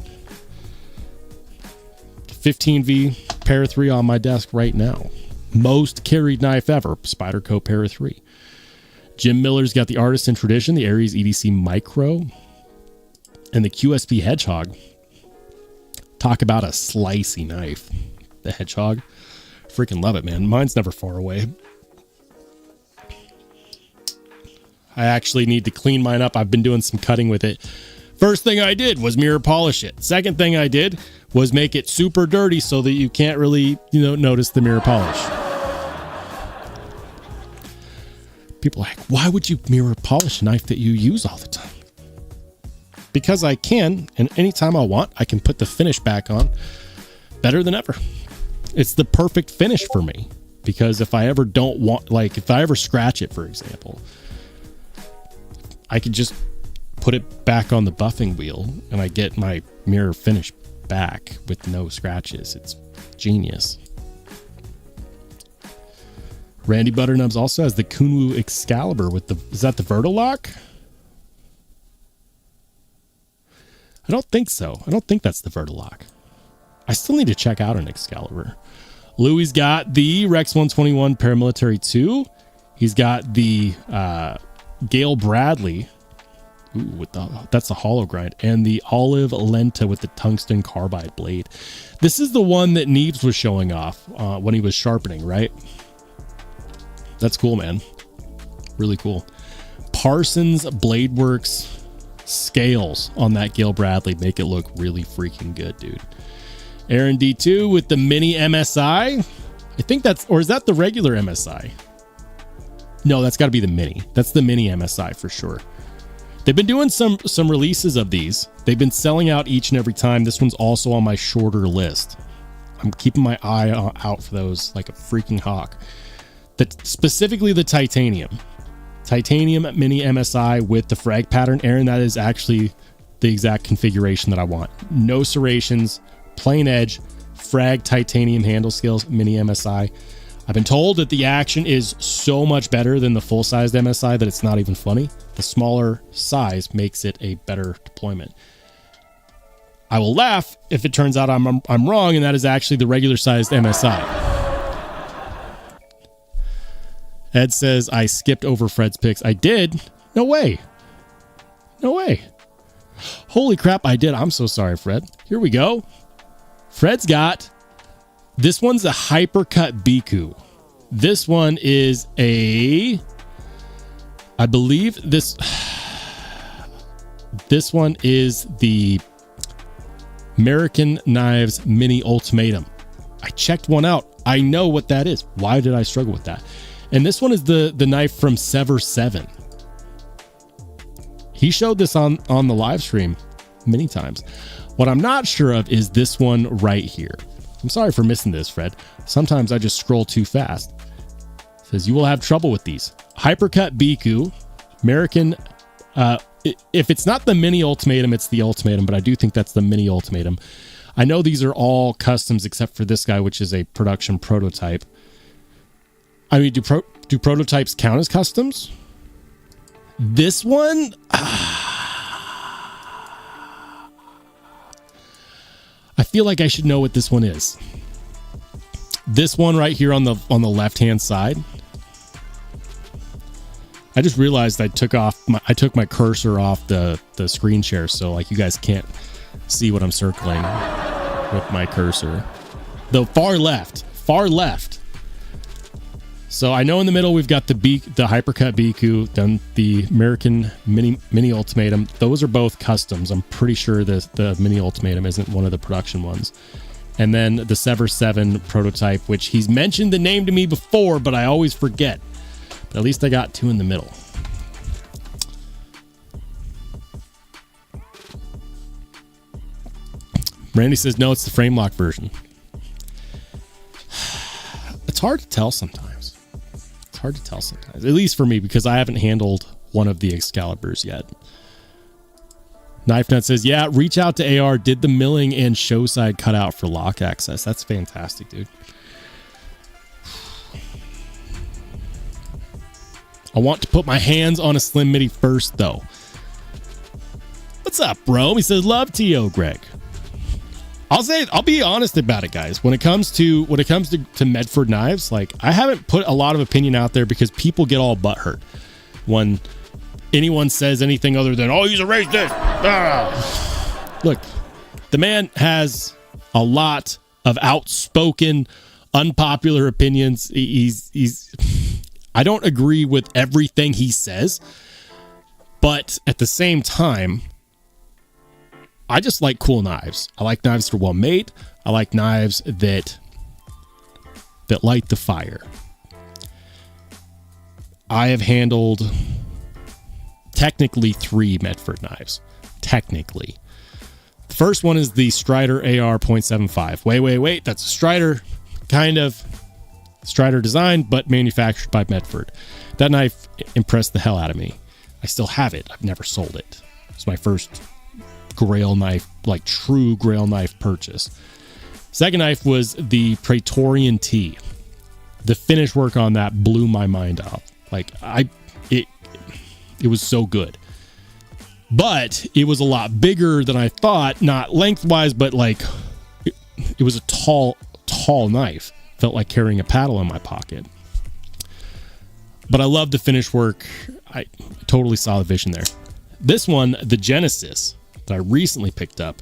15V Para 3 on my desk right now. Most carried knife ever. Spyderco Para 3. Jim Miller's got the Artisan Tradition, the Aries EDC Micro, and the QSP Hedgehog. Talk about a slicey knife. The Hedgehog. Freaking love it, man. Mine's never far away. I actually need to clean mine up. I've been doing some cutting with it. First thing I did was mirror polish it. Second thing I did was make it super dirty so that you can't really, notice the mirror polish. People are like, why would you mirror polish a knife that you use all the time? Because I can, and anytime I want, I can put the finish back on better than ever. It's the perfect finish for me. Because if I ever don't want, if I ever scratch it, for example, I could just put it back on the buffing wheel and I get my mirror finish back with no scratches. It's genius. Randy Butternubs also has the Kunwu Excalibur with is that the Vertilock? I don't think so. I don't think that's the Vertilock. I still need to check out an Excalibur. Louis got the Rex 121 Paramilitary 2. He's got the Gale Bradley. Ooh, that's a hollow grind. And the Olive Lenta with the tungsten carbide blade. This is the one that Neves was showing off when he was sharpening, right? That's cool, man. Really cool. Parsons Blade Works scales on that Gale Bradley make it look really freaking good, dude. Aaron D2 with the mini MSI. I think or is that the regular MSI? No, that's got to be the mini. That's the mini MSI for sure. They've been doing some releases of these. They've been selling out each and every time. This one's also on my shorter list. I'm keeping my eye out for those like a freaking hawk. Specifically the titanium mini MSI with the frag pattern. Aaron, that is actually the exact configuration that I want. No serrations, plain edge, frag titanium handle scales, mini MSI. I've been told that the action is so much better than the full-sized MSI that it's not even funny. The smaller size makes it a better deployment. I will laugh if it turns out I'm wrong, and that is actually the regular-sized MSI. Ed says, I skipped over Fred's picks. I did? No way. No way. Holy crap, I did. I'm so sorry, Fred. Here we go. Fred's got... This one's a Hypercut Biku. This one is I believe this one is the American Knives Mini Ultimatum. I checked one out. I know what that is. Why did I struggle with that? And this one is the knife from Sever 7. He showed this on the live stream many times. What I'm not sure of is this one right here. I'm sorry for missing this, Fred. Sometimes I just scroll too fast. It says you will have trouble with these. Hypercut Biku, American. If it's not the mini ultimatum, it's the ultimatum, but I do think that's the mini ultimatum. I know these are all customs except for this guy, which is a production prototype. I mean, do prototypes count as customs? This one, I feel like I should know what this one is. This one right here on the left-hand side. I just realized I took my cursor off the screen share, so like you guys can't see what I'm circling with my cursor. The far left. So I know in the middle we've got the Hypercut Biku, then the American Mini Ultimatum. Those are both customs. I'm pretty sure the Mini Ultimatum isn't one of the production ones. And then the Sever 7 prototype, which he's mentioned the name to me before, but I always forget. But at least I got two in the middle. Randy says, no, it's the frame lock version. It's hard to tell sometimes. At least for me, because I haven't handled one of the Excaliburs yet. Knife Nut says, yeah, reach out to AR, did the milling and show side cutout for lock access. That's fantastic, dude. I want to put my hands on a Slim Midi first, though. What's up, bro? He says, love T.O. Greg. I'll be honest about it, guys. When it comes to Medford knives, like, I haven't put a lot of opinion out there because people get all butthurt when anyone says anything other than, oh, he's a racist. Ah. Look, the man has a lot of outspoken, unpopular opinions. He's I don't agree with everything he says, but at the same time, I just like cool knives. I like knives that are well made. I like knives that light the fire. I have handled technically 3 Medford knives. Technically. The first one is the Strider AR .75. Wait. That's a Strider, kind of Strider design, but manufactured by Medford. That knife impressed the hell out of me. I still have it. I've never sold it. It's my first Grail knife, like true Grail knife purchase. Second knife was the Praetorian T. The finish work on that blew my mind off. Like, it was so good. But it was a lot bigger than I thought, not lengthwise, but like it was a tall knife. Felt like carrying a paddle in my pocket. But I love the finish work. I totally saw the vision there. This one, the Genesis, that I recently picked up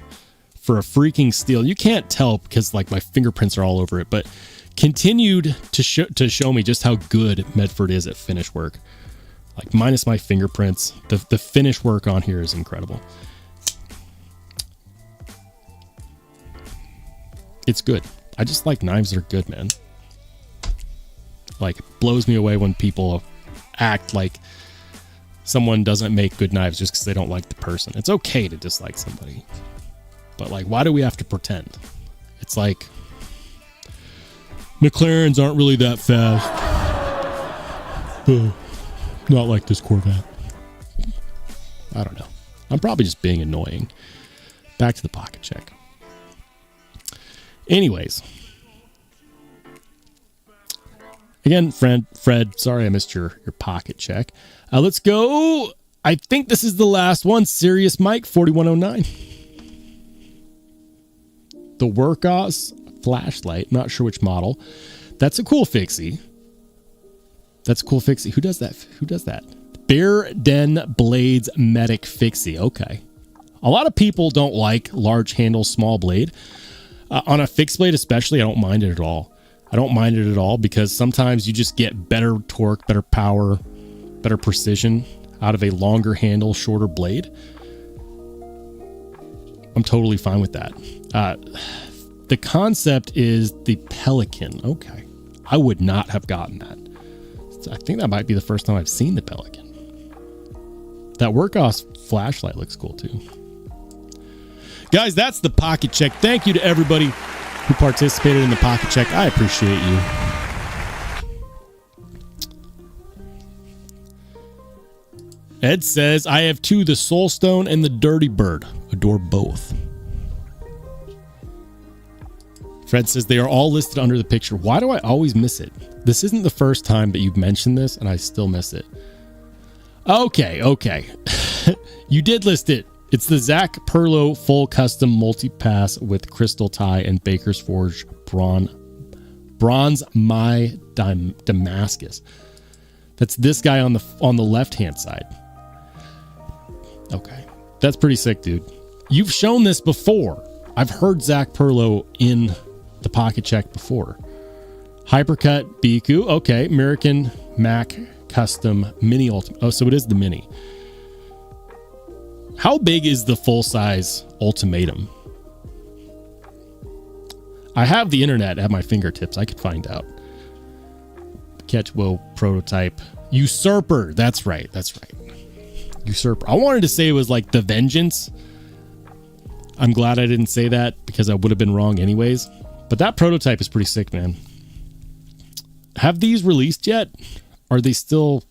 for a freaking steal. You can't tell because like my fingerprints are all over it, but continued to show me just how good Medford is at finish work. Like minus my fingerprints, the finish work on here is incredible. It's good. I just like knives that are good, man. Like, it blows me away when people act like someone doesn't make good knives just because they don't like the person. It's okay to dislike somebody. But, like, why do we have to pretend? It's like, McLarens aren't really that fast. Not like this Corvette. I don't know. I'm probably just being annoying. Back to the pocket check. Anyways. Again, Fred, sorry I missed your pocket check. Let's go. I think this is the last one. Serious Mike, 4109. The Workos flashlight. Not sure which model. That's a cool fixie. Who does that? Bear Den Blades Medic Fixie. Okay. A lot of people don't like large handle, small blade. On a fixed blade especially, I don't mind it at all. Because sometimes you just get better torque, better power, better precision out of a longer handle, shorter blade. I'm totally fine with that. The concept is the Pelican. Okay. I would not have gotten that. I think that might be the first time I've seen the Pelican. That Workos flashlight looks cool too. Guys, that's the pocket check. Thank you to everybody who participated in the pocket check. I appreciate you. Ed says, I have 2, the Soulstone and the Dirty Bird. Adore both. Fred says, they are all listed under the picture. Why do I always miss it? This isn't the first time that you've mentioned this, and I still miss it. Okay. You did list it. It's the Zach Perlo full custom multi-pass with crystal tie and Baker's Forge bronze my Damascus. That's this guy on the left-hand side. Okay. That's pretty sick, dude. You've shown this before. I've heard Zach Perlo in the pocket check before. Hypercut Biku. Okay. American Mac Custom Mini Ultimate. Oh, so it is the Mini. How big is the full-size Ultimatum? I have the internet at my fingertips. I could find out. Catchwell prototype. Usurper. That's right. Usurper. I wanted to say it was like the Vengeance. I'm glad I didn't say that because I would have been wrong anyways. But that prototype is pretty sick, man. Have these released yet? Are they still...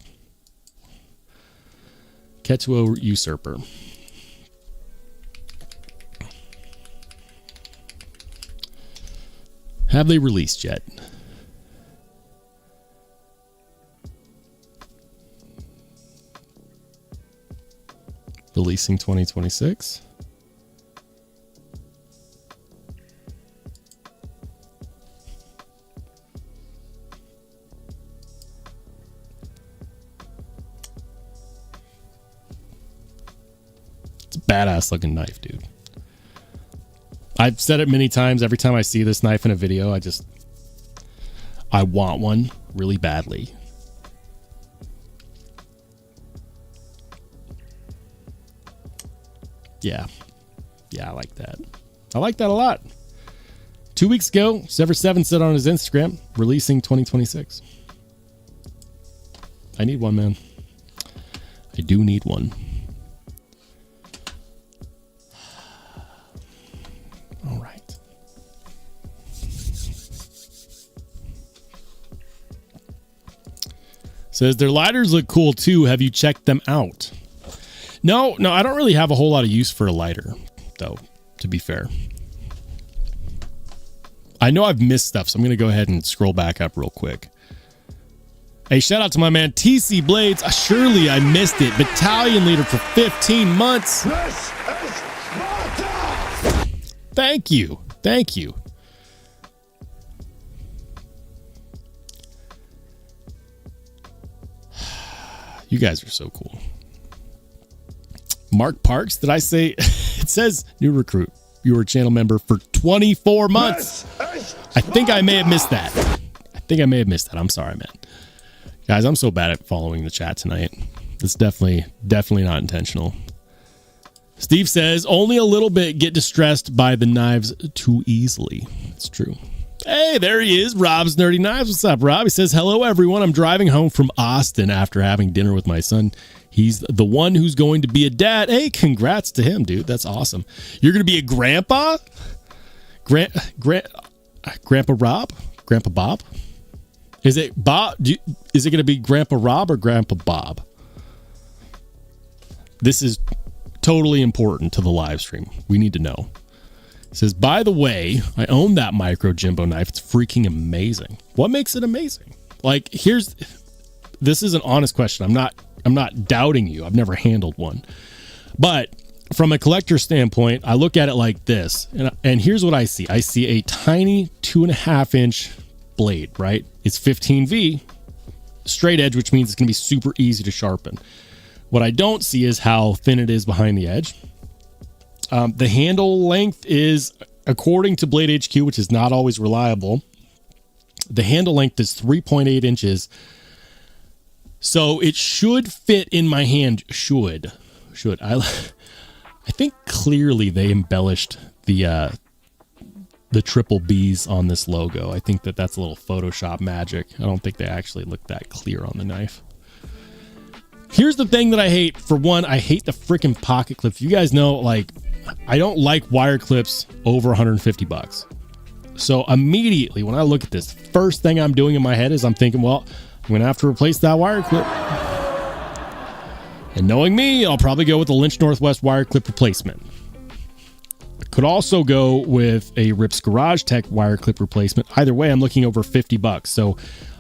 Catchwell Usurper. Have they released yet? releasing 2026. It's a badass looking knife, dude. I've said it many times. Every time I see this knife in a video, I want one really badly. Yeah. Yeah, I like that. I like that a lot. 2 weeks ago, Sever7 said on his Instagram, releasing 2026. I need one, man. I do need one. All right. Says their lighters look cool too. Have you checked them out? No, I don't really have a whole lot of use for a lighter, though, to be fair. I know I've missed stuff, so I'm going to go ahead and scroll back up real quick. Hey, shout out to my man TC Blades. Surely I missed it. Battalion leader for 15 months. This is Sparta! Thank you. Thank you. You guys are so cool. Mark Parks, did I say? It says new recruit. You were a channel member for 24 months. I think I may have missed that. I'm sorry, man. Guys, I'm so bad at following the chat tonight. It's definitely not intentional. Steve says, only a little bit get distressed by the knives too easily. It's true. Hey, there he is. Rob's Nerdy Knives. What's up, Rob? He says, hello, everyone. I'm driving home from Austin after having dinner with my son. He's the one who's going to be a dad. Hey, congrats to him, dude. That's awesome. You're going to be a grandpa? Grandpa Rob? Grandpa Bob? Is it Bob? Is it going to be Grandpa Rob or Grandpa Bob? This is totally important to the live stream. We need to know. It says, by the way, I own that micro Jimbo knife. It's freaking amazing. What makes it amazing? Like, this is an honest question. I'm not doubting you. I've never handled one. But from a collector standpoint, I look at it like this. And here's what I see. I see a tiny 2.5-inch blade, right? It's 15V, straight edge, which means it's going to be super easy to sharpen. What I don't see is how thin it is behind the edge. The handle length is, according to Blade HQ, which is not always reliable, the handle length is 3.8 inches. So it should fit in my hand. Should. I think clearly they embellished the triple B's on this logo. I think that's a little Photoshop magic. I don't think they actually look that clear on the knife. Here's the thing that I hate. For one, I hate the freaking pocket clips. You guys know, like, I don't like wire clips over 150 bucks. So immediately when I look at this, first thing I'm doing in my head is I'm thinking, well, I'm going to have to replace that wire clip. And knowing me, I'll probably go with the Lynch Northwest wire clip replacement. I could also go with a Rips Garage Tech wire clip replacement. Either way, I'm looking over 50 bucks. So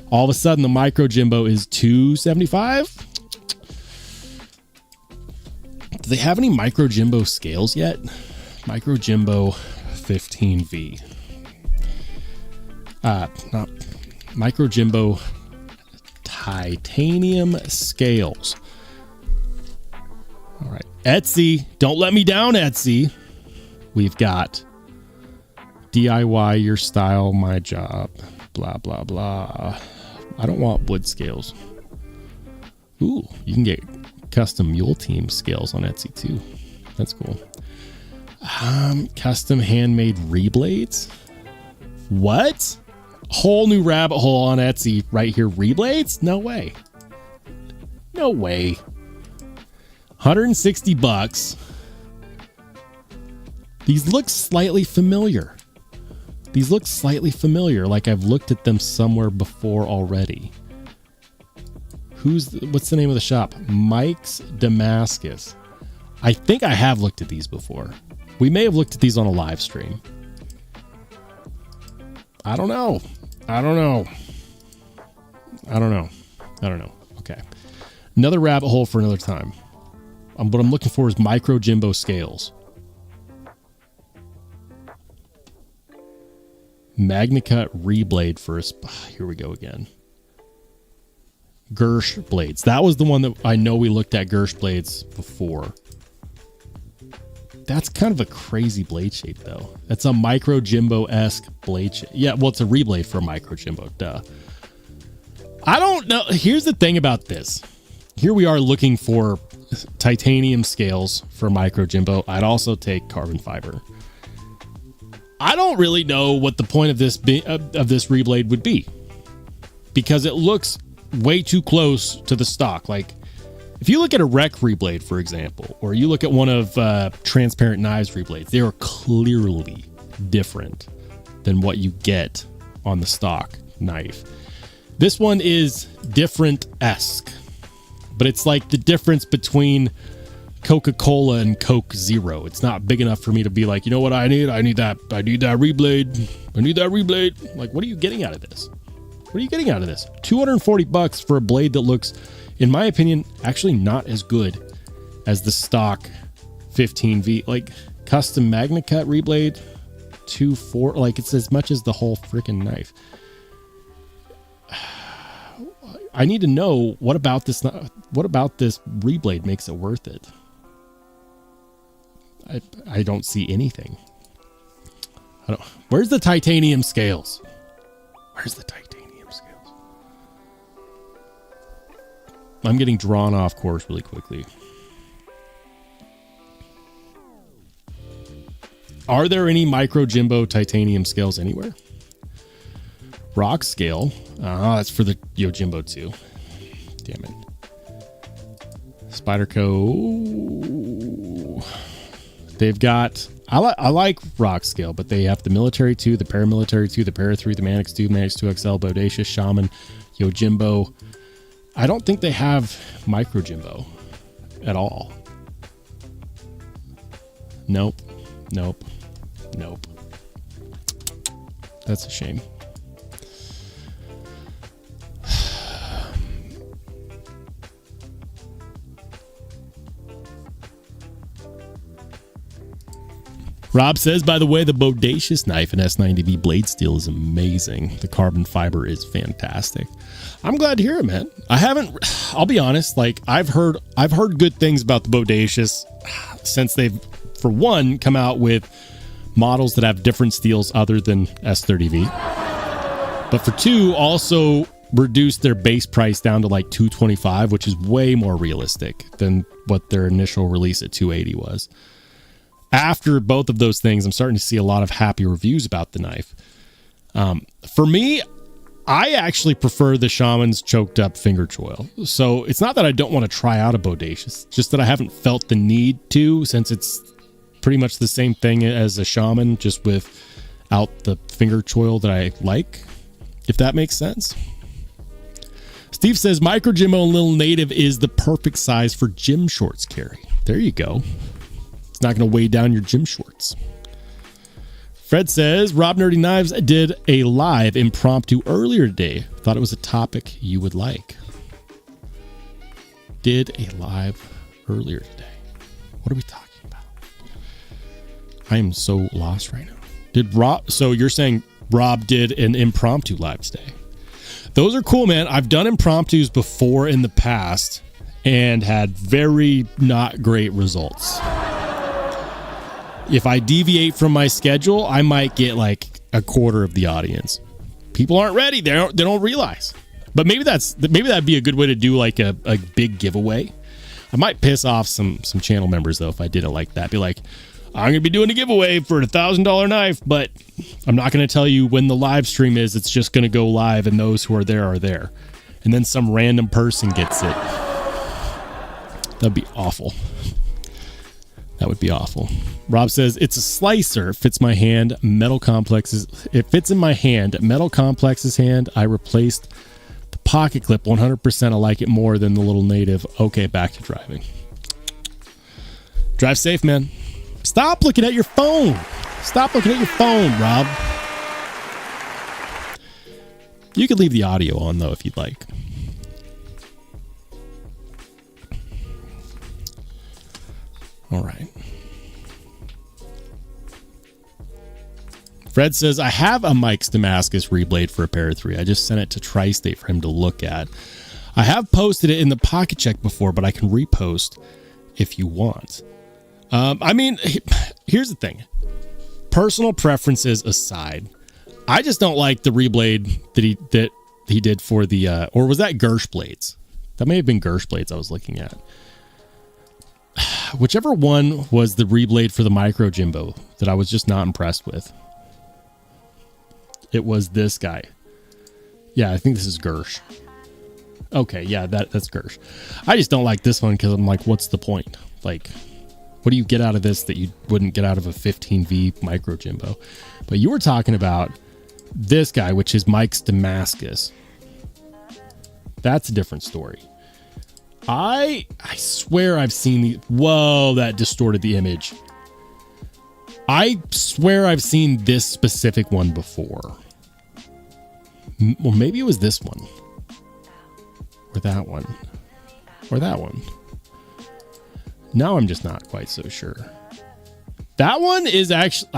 all of a sudden the micro Jimbo is $275. Do they have any micro Jimbo scales yet? Micro Jimbo 15V. Not micro Jimbo titanium scales. All right. Etsy. Don't let me down, Etsy. We've got DIY your style, my job. Blah, blah, blah. I don't want wood scales. Ooh, you can get custom mule team scales on Etsy too. That's cool. Custom handmade reblades. What? Whole new rabbit hole on Etsy right here. Reblades? No way. No way. 160 bucks. These look slightly familiar. Like I've looked at them somewhere before already. What's the name of the shop? Mike's Damascus. I think I have looked at these before. We may have looked at these on a live stream. I don't know. Okay. Another rabbit hole for another time. What I'm looking for is micro Jimbo scales. MagnaCut reblade for us. Here we go again. Gersh blades. That was the one that I know we looked at Gersh blades before. That's kind of a crazy blade shape though. That's a micro Jimbo-esque blade shape. Yeah, well, it's a reblade for a micro Jimbo. Duh. I don't know. Here's the thing about this. Here we are looking for titanium scales for micro Jimbo. I'd also take carbon fiber. I don't really know what the point of this reblade would be, because it looks way too close to the stock. Like if you look at a Rec reblade, for example, or you look at one of Transparent Knives reblades, they are clearly different than what you get on the stock knife. This one is different-esque, but it's like the difference between Coca-Cola and Coke Zero. It's not big enough for me to be like, you know what I need? I need that reblade. I need that reblade. Like, what are you getting out of this? What are you getting out of this? $240 for a blade that looks, in my opinion, actually not as good as the stock 15V. Like, custom MagnaCut reblade, $240. Like, it's as much as the whole freaking knife. I need to know what about this reblade makes it worth it. I don't see anything. Where's the titanium scales? Where's the titanium scales? I'm getting drawn off course really quickly. Are there any micro Jimbo titanium scales anywhere? Rock scale. That's for the Yojimbo 2. Damn it. Spyderco. They've got... I like rock scale, but they have the military 2, the paramilitary 2, the para 3, the Manix 2, Manix 2XL, Bodacious, Shaman, Yojimbo. I don't think they have micro Jimbo at all. Nope. That's a shame. Rob says, by the way, the Bodacious knife in S90V blade steel is amazing. The carbon fiber is fantastic. I'm glad to hear it, man. I'll be honest, like I've heard good things about the Bodacious since they've, for one, come out with models that have different steels other than S30V. But for two, also reduced their base price down to like $225, which is way more realistic than what their initial release at $280 was. After both of those things, I'm starting to see a lot of happy reviews about the knife. For me, I actually prefer the Shaman's choked up finger choil. So it's not that I don't want to try out a Bodacious, just that I haven't felt the need to, since it's pretty much the same thing as a Shaman, just without the finger choil that I like, if that makes sense. Steve says, Micro Jimbo and Little Native is the perfect size for gym shorts carry. There you go. It's not going to weigh down your gym shorts. Fred says, Rob Nerdy Knives did a live impromptu earlier today. Thought it was a topic you would like. Did a live earlier today. What are we talking about? I am so lost right now. So you're saying Rob did an impromptu live today? Those are cool, man. I've done impromptus before in the past and had very not great results. If I deviate from my schedule, I might get like a quarter of the audience. People aren't ready. They don't realize. But maybe that'd be a good way to do like a big giveaway. I might piss off some channel members though if I did it like that. Be like, I'm gonna be doing a giveaway for a $1,000 knife, but I'm not gonna tell you when the live stream is. It's just gonna go live, and those who are there. And then some random person gets it. That'd be awful. That would be awful. Rob says, it's a slicer. It fits my hand. It fits in my hand. Metal Complex's hand. I replaced the pocket clip 100%. I like it more than the Little Native. Okay, back to driving. Drive safe, man. Stop looking at your phone. Stop looking at your phone, Rob. You could leave the audio on, though, if you'd like. All right. Fred says, I have a Mike's Damascus reblade for a Para 3. I just sent it to Tri-State for him to look at. I have posted it in the Pocket Check before, but I can repost if you want. I mean, here's the thing. Personal preferences aside, I just don't like the reblade that he did for the, or was that Gersh blades? That may have been Gersh blades I was looking at. Whichever one was the reblade for the Micro Jimbo that I was just not impressed with. It was this guy. Yeah, I think this is Gersh. Okay, yeah, that's Gersh. I just don't like this one because I'm like, what's the point? Like, what do you get out of this that you wouldn't get out of a 15V Micro Jimbo? But you were talking about this guy, which is Mike's Damascus. That's a different story. I swear I've seen the... Whoa, that distorted the image. I swear I've seen this specific one before. Well, maybe it was this one. Or that one. Or that one. Now I'm just not quite so sure. That one is actually...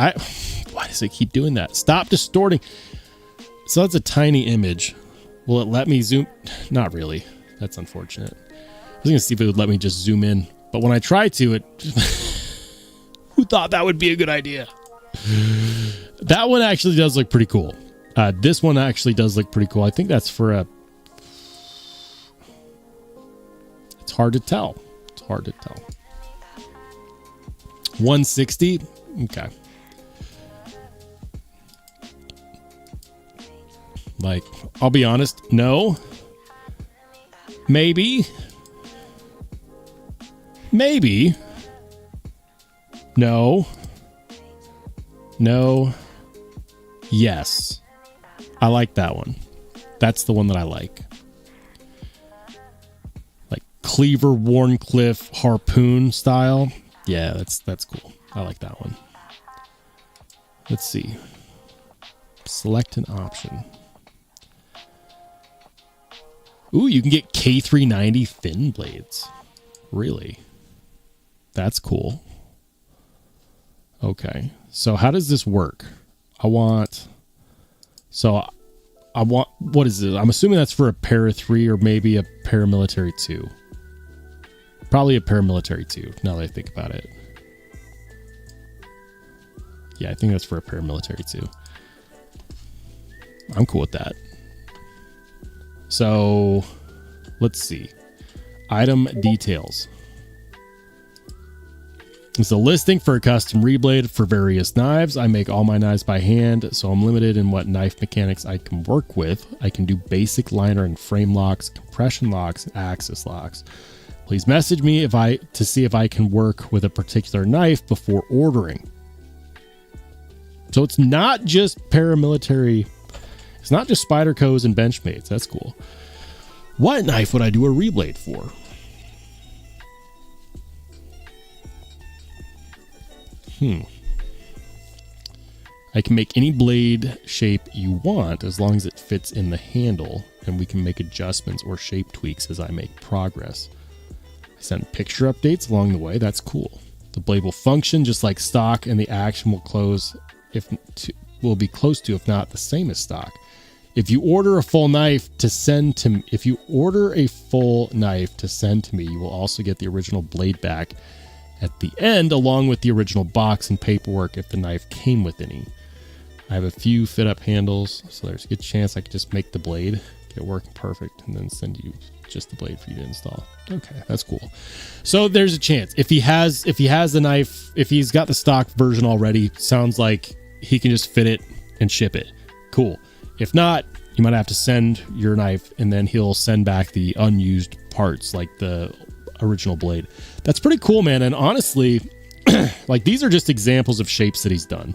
why does it keep doing that? Stop distorting. So that's a tiny image. Will it let me zoom? Not really. That's unfortunate. I was going to see if it would let me just zoom in. But when I try to, it... Who thought that would be a good idea? That one actually does look pretty cool. This one actually does look pretty cool. I think that's for a... It's hard to tell. It's hard to tell. 160? Okay. Like, I'll be honest. No. Maybe. Maybe. No. No. Yes. I like that one. That's the one that I like. Like Cleaver, Warncliffe, Harpoon style. Yeah, that's cool. I like that one. Let's see. Select an option. Ooh, you can get K390 fin blades. Really? That's cool. Okay. So how does this work? I want, what is it? I'm assuming that's for a Para 3 or maybe a paramilitary 2. Probably a paramilitary 2, now that I think about it. Yeah, I think that's for a paramilitary 2. I'm cool with that. So, let's see. Item details. It's a listing for a custom reblade for various knives. I make all my knives by hand, so I'm limited in what knife mechanics I can work with. I can do basic liner and frame locks, compression locks, and axis locks. Please message me to see if I can work with a particular knife before ordering. So it's not just paramilitary. It's not just Spydercos and benchmades. That's cool. What knife would I do a reblade for? I can make any blade shape you want as long as it fits in the handle, and we can make adjustments or shape tweaks as I make progress. I send picture updates along the way. That's cool. The blade will function just like stock, and the action will will be close to, if not the same as stock. If you order a full knife to send to me, you will also get the original blade back at the end, along with the original box and paperwork if the knife came with any. I have a few fit up handles, so there's a good chance I could just make the blade, get it working perfect, and then send you just the blade for you to install. Okay, that's cool. So there's a chance. If he has the knife, if he's got the stock version already, sounds like he can just fit it and ship it. Cool. If not, you might have to send your knife, and then he'll send back the unused parts, like the original blade. That's pretty cool, man. And honestly, like, these are just examples of shapes that he's done.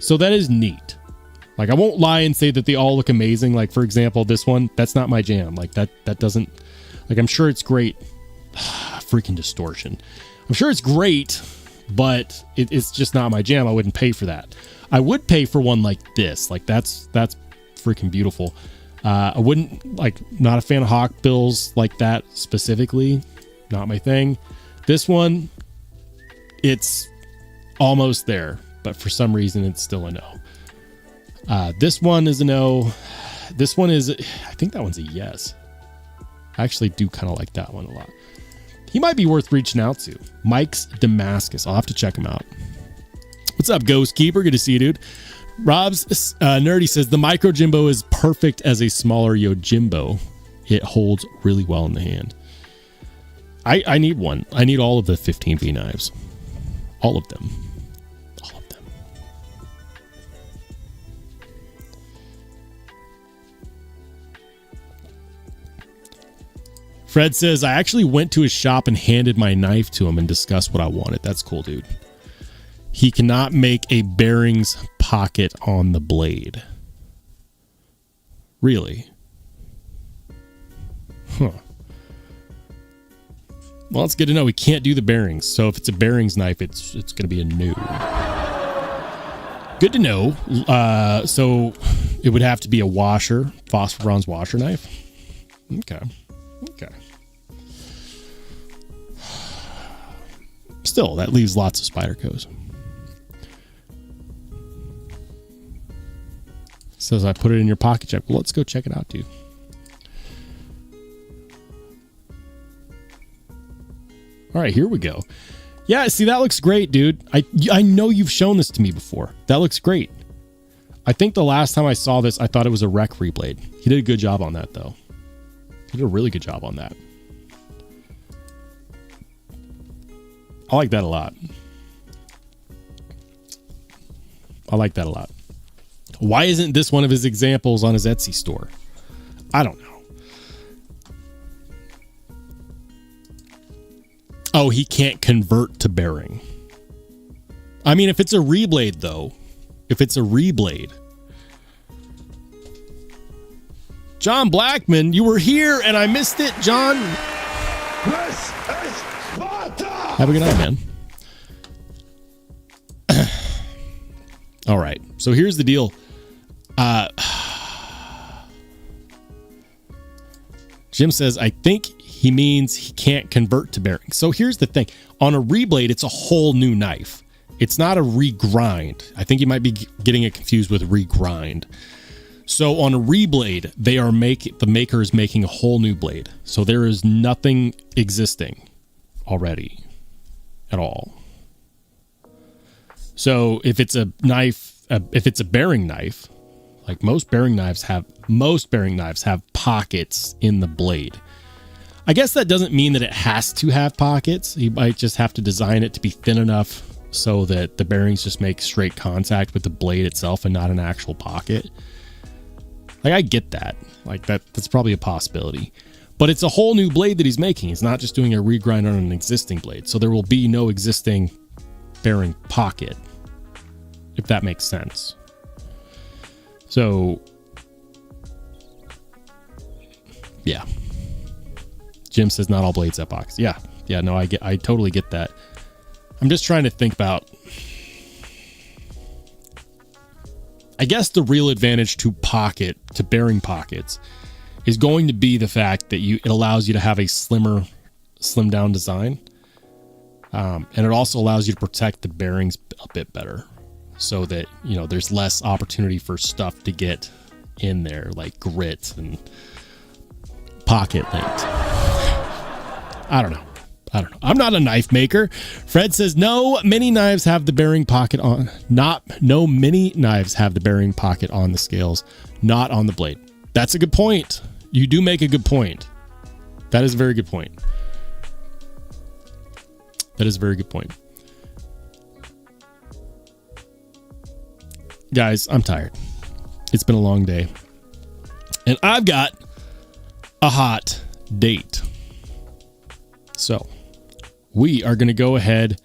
So that is neat. Like, I won't lie and say that they all look amazing. Like, for example, this one, that's not my jam. Like, that doesn't, like, I'm sure it's great. Freaking distortion. I'm sure it's great, but it's just not my jam. I wouldn't pay for that. I would pay for one like this. Like, that's freaking beautiful. I wouldn't, like, not a fan of hawk bills like that specifically. Not my thing. This one, it's almost there, but for some reason it's still a no. This one is a no. This one is, I think that one's a yes. I actually do kind of like that one a lot. He might be worth reaching out to. Mike's Damascus. I'll have to check him out. What's up, Ghost Keeper? Good to see you, dude. Rob's Nerdy says the micro Jimbo is perfect as a smaller Yojimbo. It holds really well in the hand. I need one. I need all of the 15V knives. All of them. All of them. Fred says, I actually went to his shop and handed my knife to him and discussed what I wanted. That's cool, dude. He cannot make a bearings pocket on the blade. Really? Huh. Well, it's good to know he can't do the bearings. So if it's a bearings knife, it's going to be a no. Good to know. So it would have to be a washer, phosphor bronze washer knife. Okay. Okay. Still, that leaves lots of Spydercos. Says I put it in your pocket check. Well, let's go check it out, dude. All right, here we go. Yeah, see, that looks great, dude. I know you've shown this to me before. That looks great. I think the last time I saw this, I thought it was a Rec reblade. He did a good job on that, though. He did a really good job on that. I like that a lot. I like that a lot. Why isn't this one of his examples on his Etsy store? I don't know. Oh, he can't convert to bearing. I mean, if it's a reblade, though. If it's a reblade. John Blackman, you were here and I missed it, John. This is Sparta! Have a good night, man. All right. So here's the deal. Jim says, I think he means he can't convert to bearing. So here's the thing. On a reblade, it's a whole new knife. It's not a regrind. I think you might be getting it confused with regrind. So on a reblade, the maker is making a whole new blade. So there is nothing existing already at all. So if it's a knife, if it's a bearing knife, like most bearing knives have pockets in the blade. I guess that doesn't mean that it has to have pockets. You might just have to design it to be thin enough so that the bearings just make straight contact with the blade itself and not an actual pocket. Like, I get that. Like, that's probably a possibility. But it's a whole new blade that he's making. He's not just doing a regrind on an existing blade. So there will be no existing bearing pocket, if that makes sense. So, yeah. Jim says not all blades have pockets. Yeah. Yeah, no, I totally get that. I'm just trying to think about, I guess the real advantage to bearing pockets is going to be the fact that it allows you to have a slim down design. And it also allows you to protect the bearings a bit better so that, there's less opportunity for stuff to get in there, like grit and pocket length. I don't know. I'm not a knife maker. Fred says no mini knives have the bearing pocket on. No mini knives have the bearing pocket on the scales, not on the blade. That's a good point. You do make a good point. That is a very good point. That is a very good point. Guys, I'm tired. It's been a long day. And I've got a hot date. So we are going to go ahead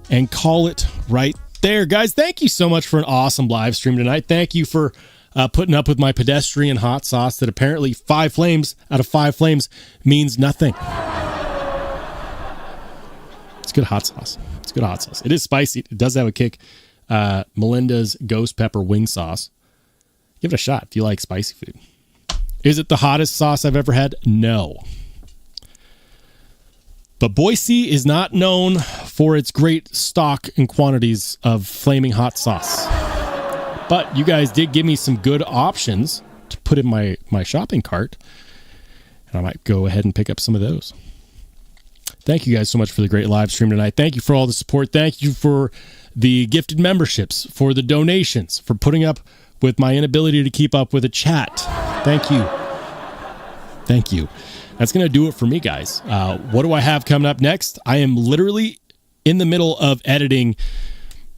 and call it right there. Guys, thank you so much for an awesome live stream tonight. Thank you for putting up with my pedestrian hot sauce that apparently 5 flames out of 5 flames means nothing. It's good hot sauce. It's good hot sauce. It is spicy. It does have a kick. Melinda's ghost pepper wing sauce. Give it a shot if you like spicy food. Is it the hottest sauce I've ever had? No. But Boise is not known for its great stock and quantities of flaming hot sauce. But you guys did give me some good options to put in my shopping cart. And I might go ahead and pick up some of those. Thank you guys so much for the great live stream tonight. Thank you for all the support. Thank you for the gifted memberships, for the donations, for putting up with my inability to keep up with a chat. Thank you. Thank you. That's going to do it for me, guys. What do I have coming up next? I am literally in the middle of editing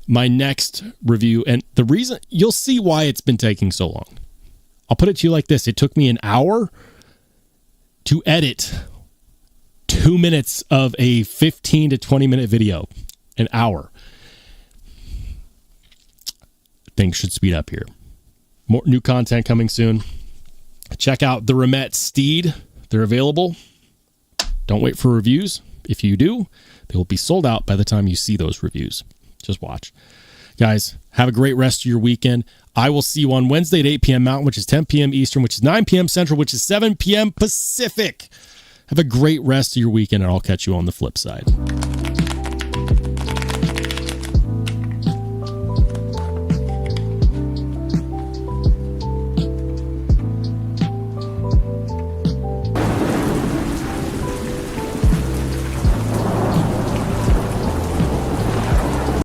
my next review. And the reason, you'll see why it's been taking so long. I'll put it to you like this. It took me an hour to edit 2 minutes of a 15 to 20 minute video. An hour. Things should speed up here. More new content coming soon. Check out the Remet Steed. They're available. Don't wait for reviews. If you do, they will be sold out by the time you see those reviews. Just watch. Guys, have a great rest of your weekend. I will see you on Wednesday at 8 p.m. Mountain, which is 10 p.m. Eastern, which is 9 p.m. Central, which is 7 p.m. Pacific. Have a great rest of your weekend, and I'll catch you on the flip side.